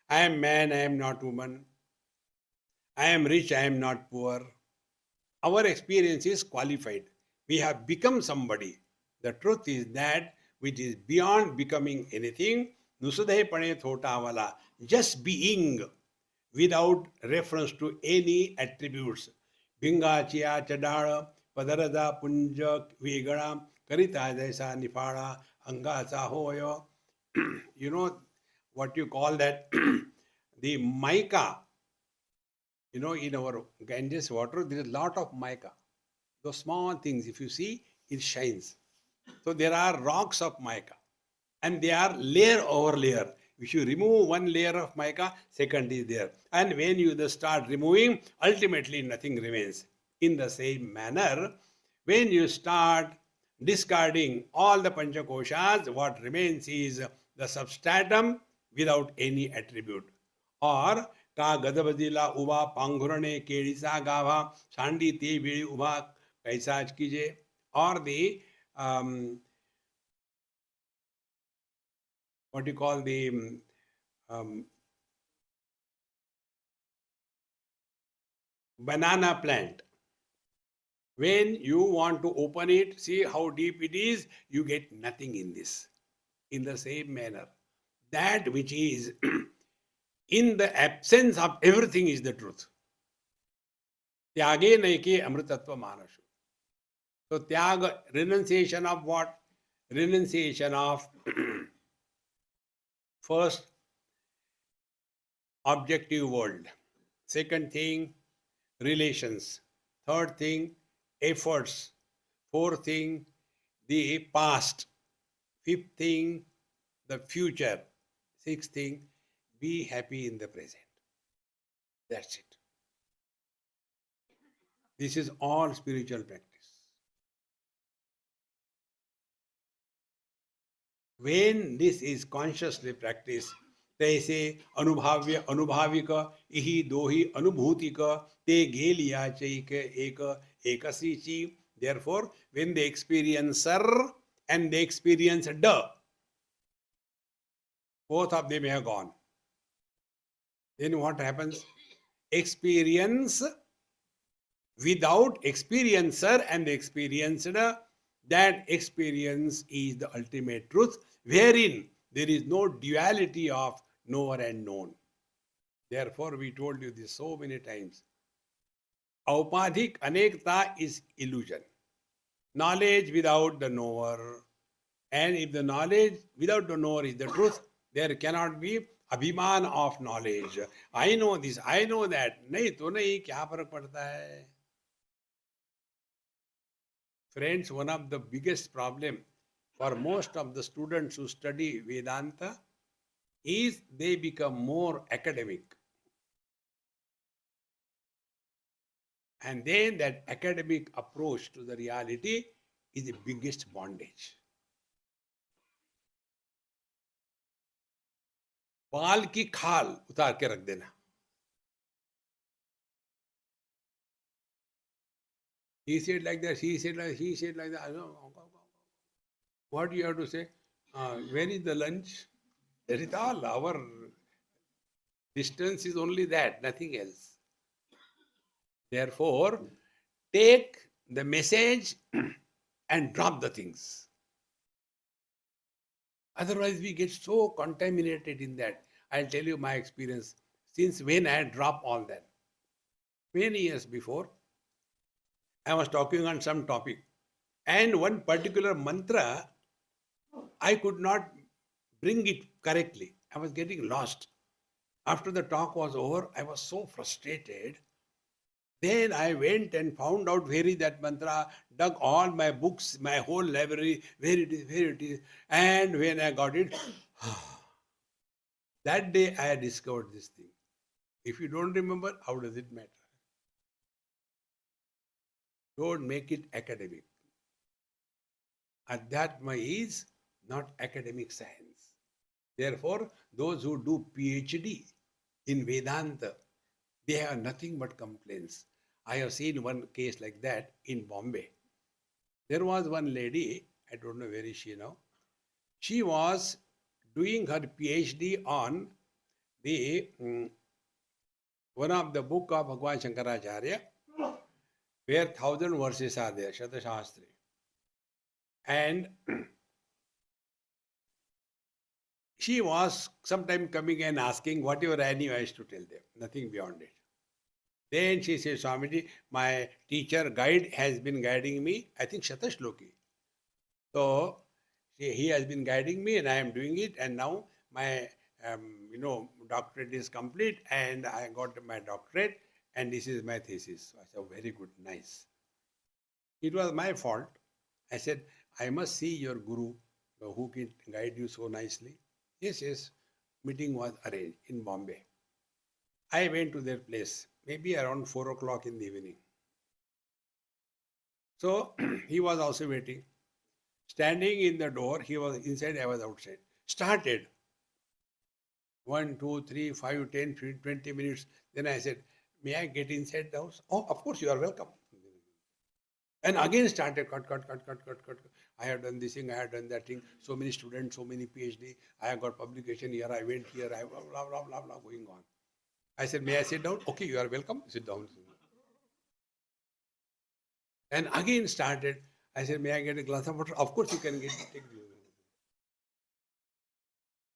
I am man, I am not woman. I am rich, I am not poor. Our experience is qualified. We have become somebody. The truth is that which is beyond becoming anything, nusudhepane thotavala, just being without reference to any attributes. Bingachiya chadala, padarada punja vegana, karita jaisa nifada, angacha hoyo. You know what you call that? The mica. You know, in our Ganges water, there is a lot of mica. Those small things, if you see, it shines. So there are rocks of mica, and they are layer over layer. If you remove one layer of mica, second is there. And when you start removing, ultimately nothing remains. In the same manner, when you start discarding all the panchakoshas, what remains is the substratum without any attribute. Or का गदबदीला उभा पांघुरणे केळीचा गाभा सांडी ते वेळी उभा कैसाच कीजे. Or the what you call the banana plant. When you want to open it, see how deep it is, you get nothing in this. In the same manner, that which is in the absence of everything is the truth. Tyage naike amrutatva manashu. So tyag, renunciation of what? Renunciation of first, objective world. Second thing, relations. Third thing, efforts. Fourth thing, the past. Fifth thing, the future. Sixth thing, be happy in the present. That's it. This is all spiritual practice. When this is consciously practiced, they say anubhavya anubhavika ihi dohi anubhutika te geliya chaika eka ekasichi. Therefore, when the experiencer and the experienced, both of them have gone, then what happens? Experience without experiencer and the experienced, that experience is the ultimate truth, wherein there is no duality of knower and known. Therefore, we told you this so many times. Aupadhik anekta is illusion. Knowledge without the knower. And if the knowledge without the knower is the truth, there cannot be abhiman of knowledge. I know this, I know that. नहीं तो नहीं, क्या फर्क पड़ता है? Friends, one of the biggest problem for most of the students who study Vedanta is they become more academic. And then that academic approach to the reality is the biggest bondage. बाल की खाल उतार के रख देना. He said like that, he said like that. What you have to say? Where is the lunch? That is all. Our distance is only that, nothing else. Therefore, take the message and drop the things. Otherwise, we get so contaminated in that. I'll tell you my experience since when I dropped all that. Many years before, I was talking on some topic, and one particular mantra, I could not bring it correctly. I was getting lost. After the talk was over, I was so frustrated. Then I went and found out where is that mantra, dug all my books, my whole library, where it is. And when I got it, that day I discovered this thing. If you don't remember, how does it matter? Don't make it academic. Adhyatma is not academic science. Therefore, those who do PhD in Vedanta, they have nothing but complaints. I have seen one case like that in Bombay. There was one lady, I don't know where is she now. She was doing her PhD on the one of the book of Bhagwan Shankaracharya, where 1,000 verses are there, Shatashastri. And she was sometime coming and asking whatever I knew I used to tell them, nothing beyond it. Then she says, Swamiji, my teacher, guide has been guiding me, I think Shatashloki. So he has been guiding me and I am doing it, and now my doctorate is complete and I got my doctorate and this is my thesis. So I said, very good, nice. It was my fault. I said, I must see your guru who can guide you so nicely. Yes. Meeting was arranged in Bombay. I went to their place, maybe around 4 o'clock in the evening. So he was also waiting. Standing in the door, he was inside, I was outside. Started. 1, 2, 3, 5, 10, 20 minutes. Then I said, may I get inside the house? Oh, of course, you are welcome. And again started, cut. I have done this thing, I have done that thing. So many students, so many PhD. I have got publication here, I went here, I blah, going on. I said, may I sit down? Okay, you are welcome. Sit down. And again started. I said, may I get a glass of water? Of course you can get it.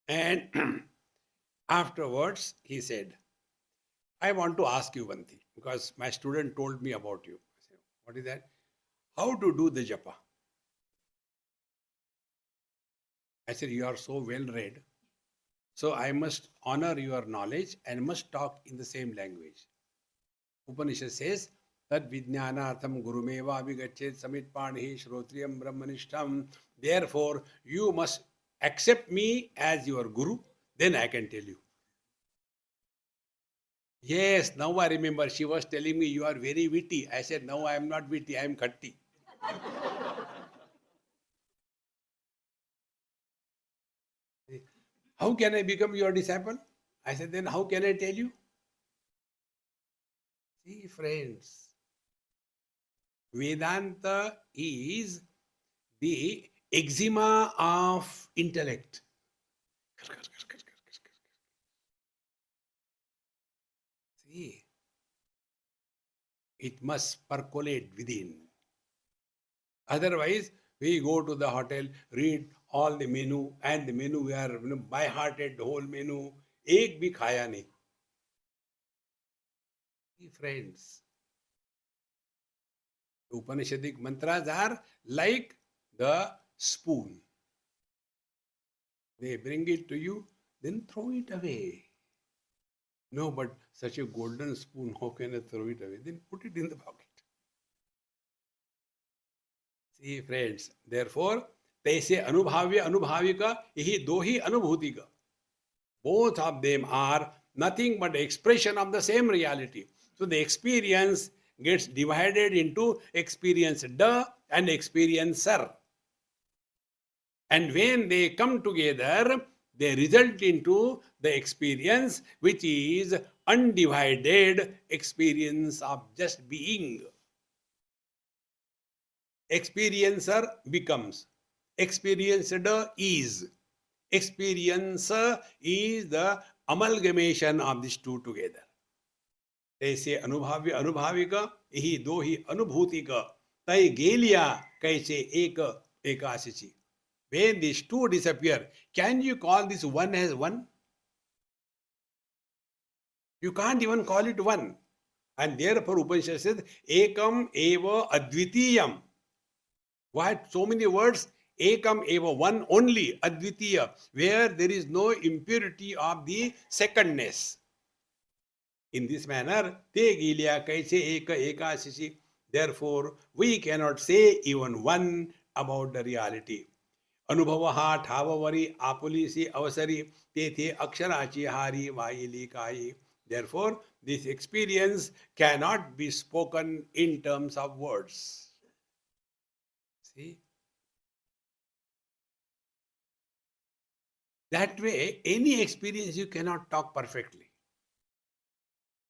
And afterwards, he said, I want to ask you one thing, because my student told me about you. I said, what is that? How to do the japa? I said, you are so well read. So I must honor your knowledge and must talk in the same language. Upanishad says, Tad vijnanatham gurumeva abhigachet samitpanihi shrotriyam brahmanishtam. Therefore, you must accept me as your guru, then I can tell you. Yes, now I remember. She was telling me, you are very witty. I said, no, I am not witty, I am khatti. How can I become your disciple? I said, then how can I tell you? See, friends, Vedanta is the eczema of intellect. See, it must percolate within. Otherwise, we go to the hotel, read all the menu, and the menu we are by hearted, the whole menu. Ek bhi khaya nahi. Friends, Upanishadic mantras are like the spoon. They bring it to you, then throw it away. No, but such a golden spoon, how can I throw it away? Then put it in the pocket. See, friends, therefore, तैसे अनुभाव्य अनुभाविका यही दो ही अनुभूति का. Both of them are nothing but expression of the same reality. So the experience gets divided into experienced and experiencer. And when they come together, they result into the experience which is undivided experience of just being. Experiencer becomes, experienced is. Experiencer is the amalgamation of these two together. तैसे अनुभाव्य अनुभाविक यही दो ही अनुभूतिक तय गेलिया कैसे एक एकाशिची. When these two disappear, can you call this one as one? You can't even call it one. And therefore Upanishad says ekam eva advitiyam. Why so many words? Ekam eva, one only, advitiya, where there is no impurity of the secondness. In this manner, te gilya kaise eka ekasishi. Therefore, we cannot say even one about the reality. Anubhava thavavari apulisi avasari tethe aksharachi hari vaili kai. Therefore, this experience cannot be spoken in terms of words. See? That way, any experience you cannot talk perfectly.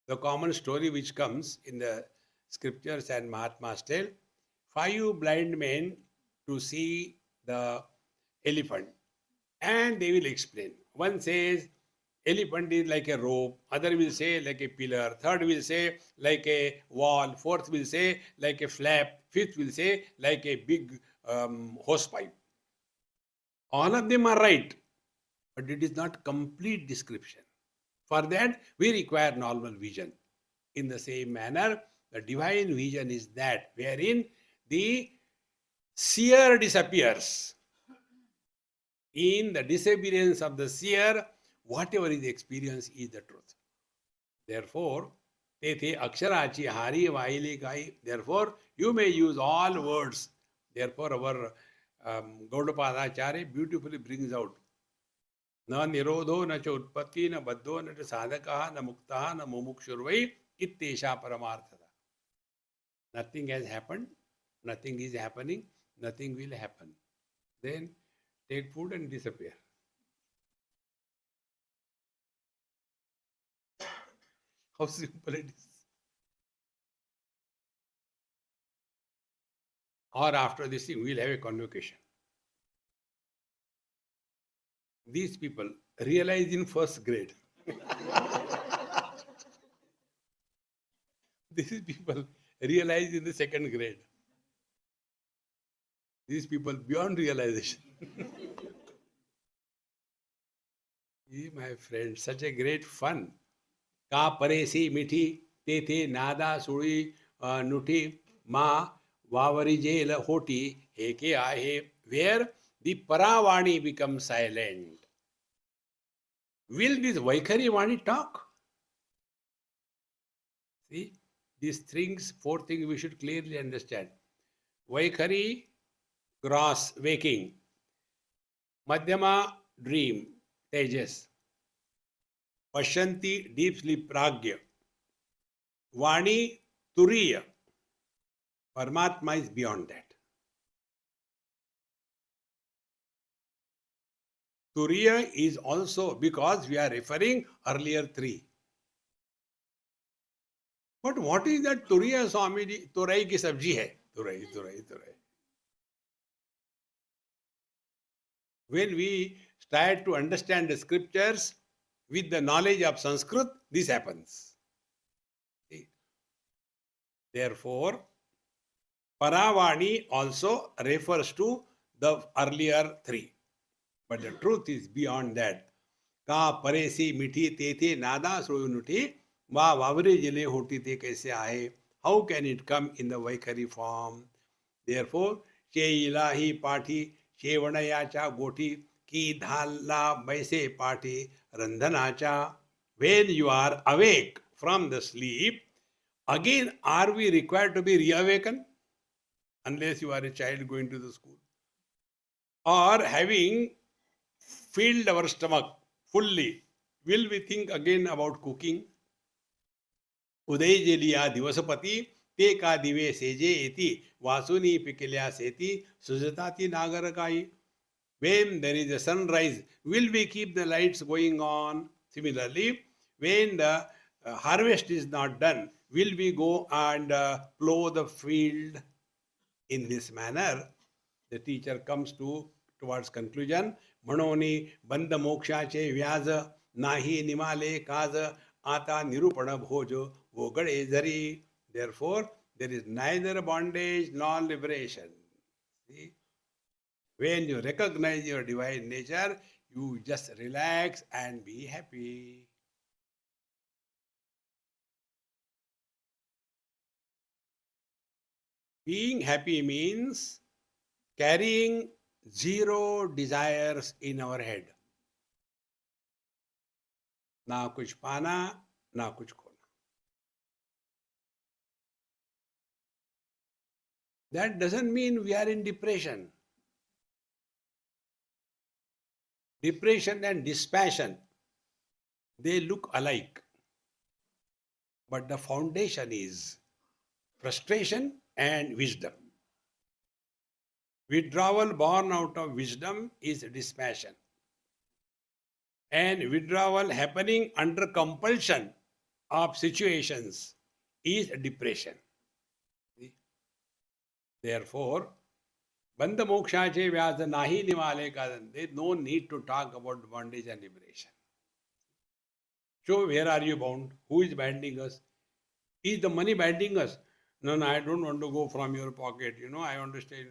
The common story which comes in the scriptures and Mahatma's tale, 5 blind men to see the elephant, and they will explain. One says elephant is like a rope, other will say like a pillar, third will say like a wall, fourth will say like a flap, fifth will say like a big hose pipe. All of them are right, but it is not complete description. For that, we require normal vision. In the same manner, the divine vision is that wherein the seer disappears. In the disappearance of the seer, whatever is the experience is the truth. Therefore, tethe aksharachi hari vaili kai. Therefore, you may use all words. Therefore, our Gaudapadacharya beautifully brings out न निरोधो न च उत्पत्ति न बद्धो न च साधकः न मुक्तः न मुमुक्षुर्वै इत्येषा परमार्थता. Nothing has happened, nothing is happening, nothing will happen. Then take food and disappear. How simple it is. Or after this thing, we'll have a convocation. These people realize in first grade. These people realize in the second grade. These people beyond realization. My friend, such a great fun. Ka paresi mithi tethe nada suri nuthi ma vavari jela hoti heke ahe. Where the paravani becomes silent. Will this Vaikhari Vani talk? See, these things, 4 things we should clearly understand. Vaikhari, gross, waking. Madhyama, dream, tejas. Pashyanti, deep sleep, pragya. Vani, turiya. Paramatma is beyond that. Turiya is also because we are referring earlier 3. But what is that Turiya Swamiji? Turai ki sabji hai. Turai. When we try to understand the scriptures with the knowledge of Sanskrit, this happens. Therefore, Paravani also refers to the earlier 3. But the truth is beyond that. Ka paresi mithi tethe nada sroyunuti वा वावरे जिले होती ते कैसे आहे. How can it come in the vaikhari form. Therefore शेईला ही पाठी शेवणयाच्या गोठी की धाला बैसे पाठी रंधनाच्या. When you are awake from the sleep, again are we required to be reawakened? Unless you are a child going to the school. Or having filled our stomach fully, will we think again about cooking? उदय जेलिया दिवसपती ते का दिवे सेजे येती वासुनी पिकल्या सेती सुजता ती नागर काही. When there is a sunrise, will we keep the lights going on? Similarly, when the harvest is not done, will we go and plow the field? In this manner, the teacher comes towards conclusion. म्हणोनी बंद मोक्षाचे व्याज नाही निमाले काज आता निरूपण भोज वगळे जरी. Therefore, there is neither bondage nor liberation. See? When you recognize your divine nature, you just relax and be happy. Being happy means carrying zero desires in our head. ना कुछ पाना, ना कुछ खोना. That doesn't mean we are in depression. Depression and dispassion, they look alike. But the foundation is frustration and wisdom. Withdrawal born out of wisdom is dispassion. And withdrawal happening under compulsion of situations is depression. Therefore, Bandha mokshache vyasa nahi nimale kadan. There is no need to talk about bondage and liberation. So, where are you bound? Who is binding us? Is the money binding us? No, I don't want to go from your pocket. I want to stay.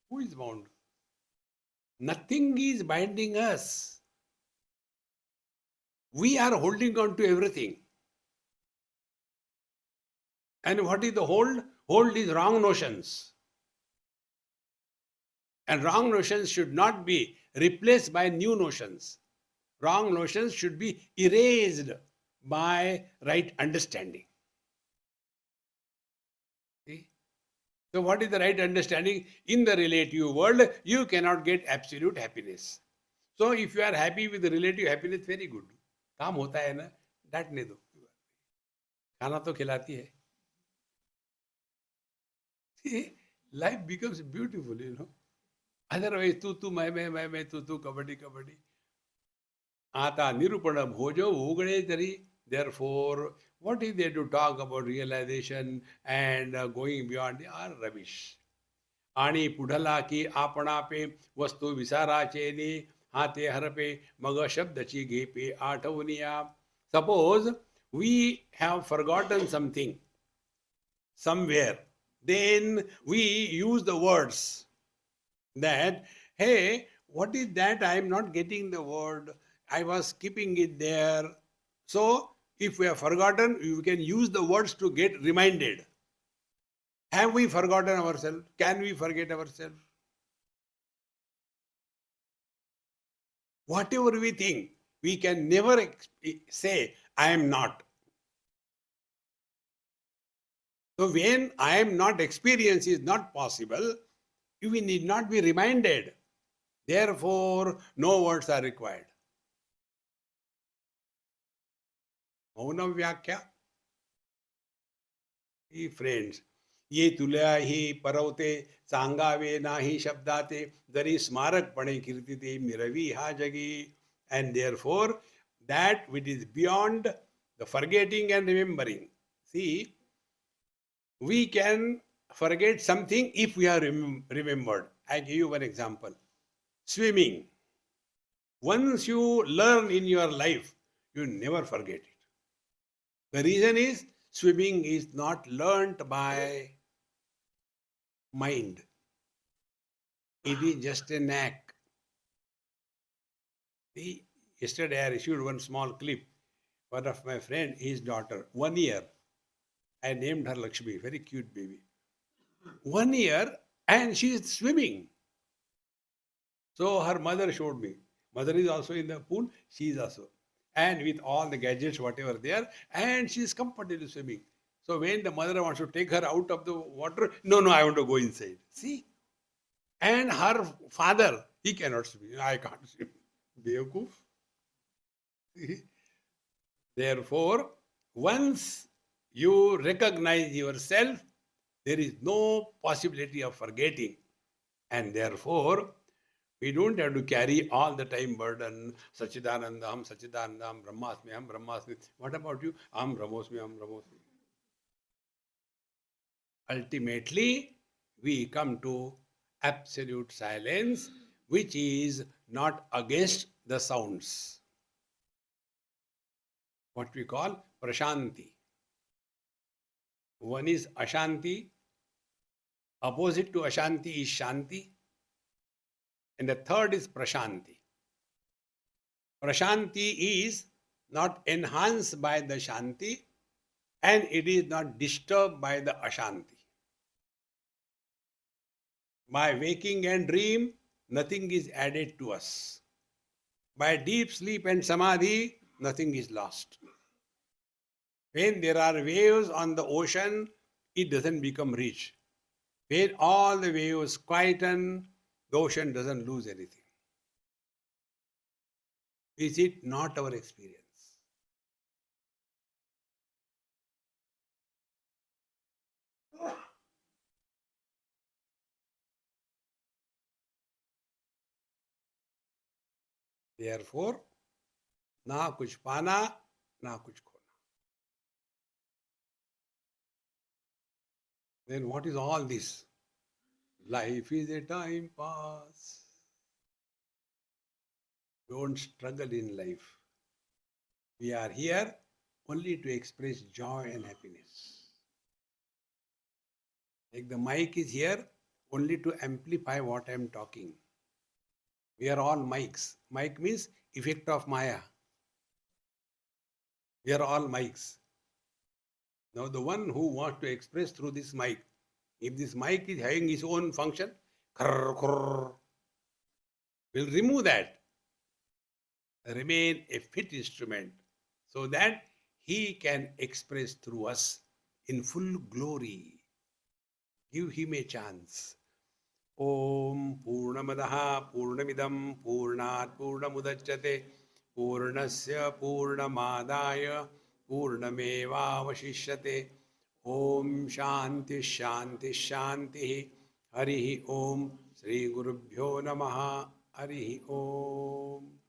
Who is bound? Nothing is binding us. We are holding on to everything. And what is the hold? Hold is wrong notions. And wrong notions should not be replaced by new notions. Wrong notions should be erased by right understanding. See? So what is the right understanding? In the relative world, you cannot get absolute happiness. So if you are happy with the relative happiness, very good. काम होता है ना, डांटने दो. खाना तो खिलाती है. See, life becomes beautiful, Otherwise, tu, मैं, tu, kabaddi. Ata nirupana bhojo ugade tari. Therefore, what is there to talk about realization and going beyond? They are rubbish. आणि पुढला की आपणापे वस्तू विसाराचेनी हाते हरपे मग शब्दची घेपे आठवनिया. Suppose we have forgotten something somewhere, then we use the words that, hey, what is that? I am not getting the word. I was keeping it there. So, if we have forgotten, we can use the words to get reminded. Have we forgotten ourselves? Can we forget ourselves? Whatever we think, we can never say, I am not. So, when I am not experience is not possible, we need not be reminded. Therefore, no words are required. Mauna Vyakhya. Friends, ये तुल्याही परवते सांगावे नाही शब्दाते जरी स्मारकपणे कीर्तिते मिरवी हा जगी. And therefore, that which is beyond the forgetting and remembering. See, we can forget something if we are remembered. I give you one example. Swimming. Once you learn in your life, you never forget it. The reason is, swimming is not learnt by mind. It is just a knack. See, yesterday I received one small clip. One of my friend, his daughter, 1 year. I named her Lakshmi, very cute baby. 1 year and she is swimming. So her mother showed me. Mother is also in the pool, she is also. And with all the gadgets, whatever there, and she is comfortably swimming. So when the mother wants to take her out of the water, no, I want to go inside. See? And her father, he cannot swim. I can't swim. Beokoof. Therefore, once you recognize yourself, there is no possibility of forgetting. And therefore, we don't have to carry all the time burden. Sachidanandam, Sachidanandam, Brahmasmi, Brahmasmi. What about you? Brahmosmi, Brahmosmi. Ultimately, we come to absolute silence, which is not against the sounds. What we call prashanti. One is ashanti. Opposite to ashanti is shanti. And the third is prashanti. Prashanti is not enhanced by the shanti and it is not disturbed by the ashanti. By waking and dream, nothing is added to us. By deep sleep and samadhi, nothing is lost. When there are waves on the ocean, it doesn't become rich. When all the waves quieten, the ocean doesn't lose anything. Is it not our experience? Therefore, ना कुछ पाना, ना कुछ खोना. Then what is all this? Life is a time pass. Don't struggle in life. We are here only to express joy and happiness. Like the mic is here only to amplify what I am talking. We are all mics. Mic means effect of Maya. We are all mics. Now the one who wants to express through this mic, if this mic is having its own function, we'll remove that. Remain a fit instrument so that he can express through us in full glory. Give him a chance. Om Purnamadaha Purnamidam Purnat Purnamudachyate Purnasya Purnamadaya Purnamevavashishyate. Om Shanti Shanti Shanti. Harihi Om. Sri Gurubhyo Namaha. Harihi Om.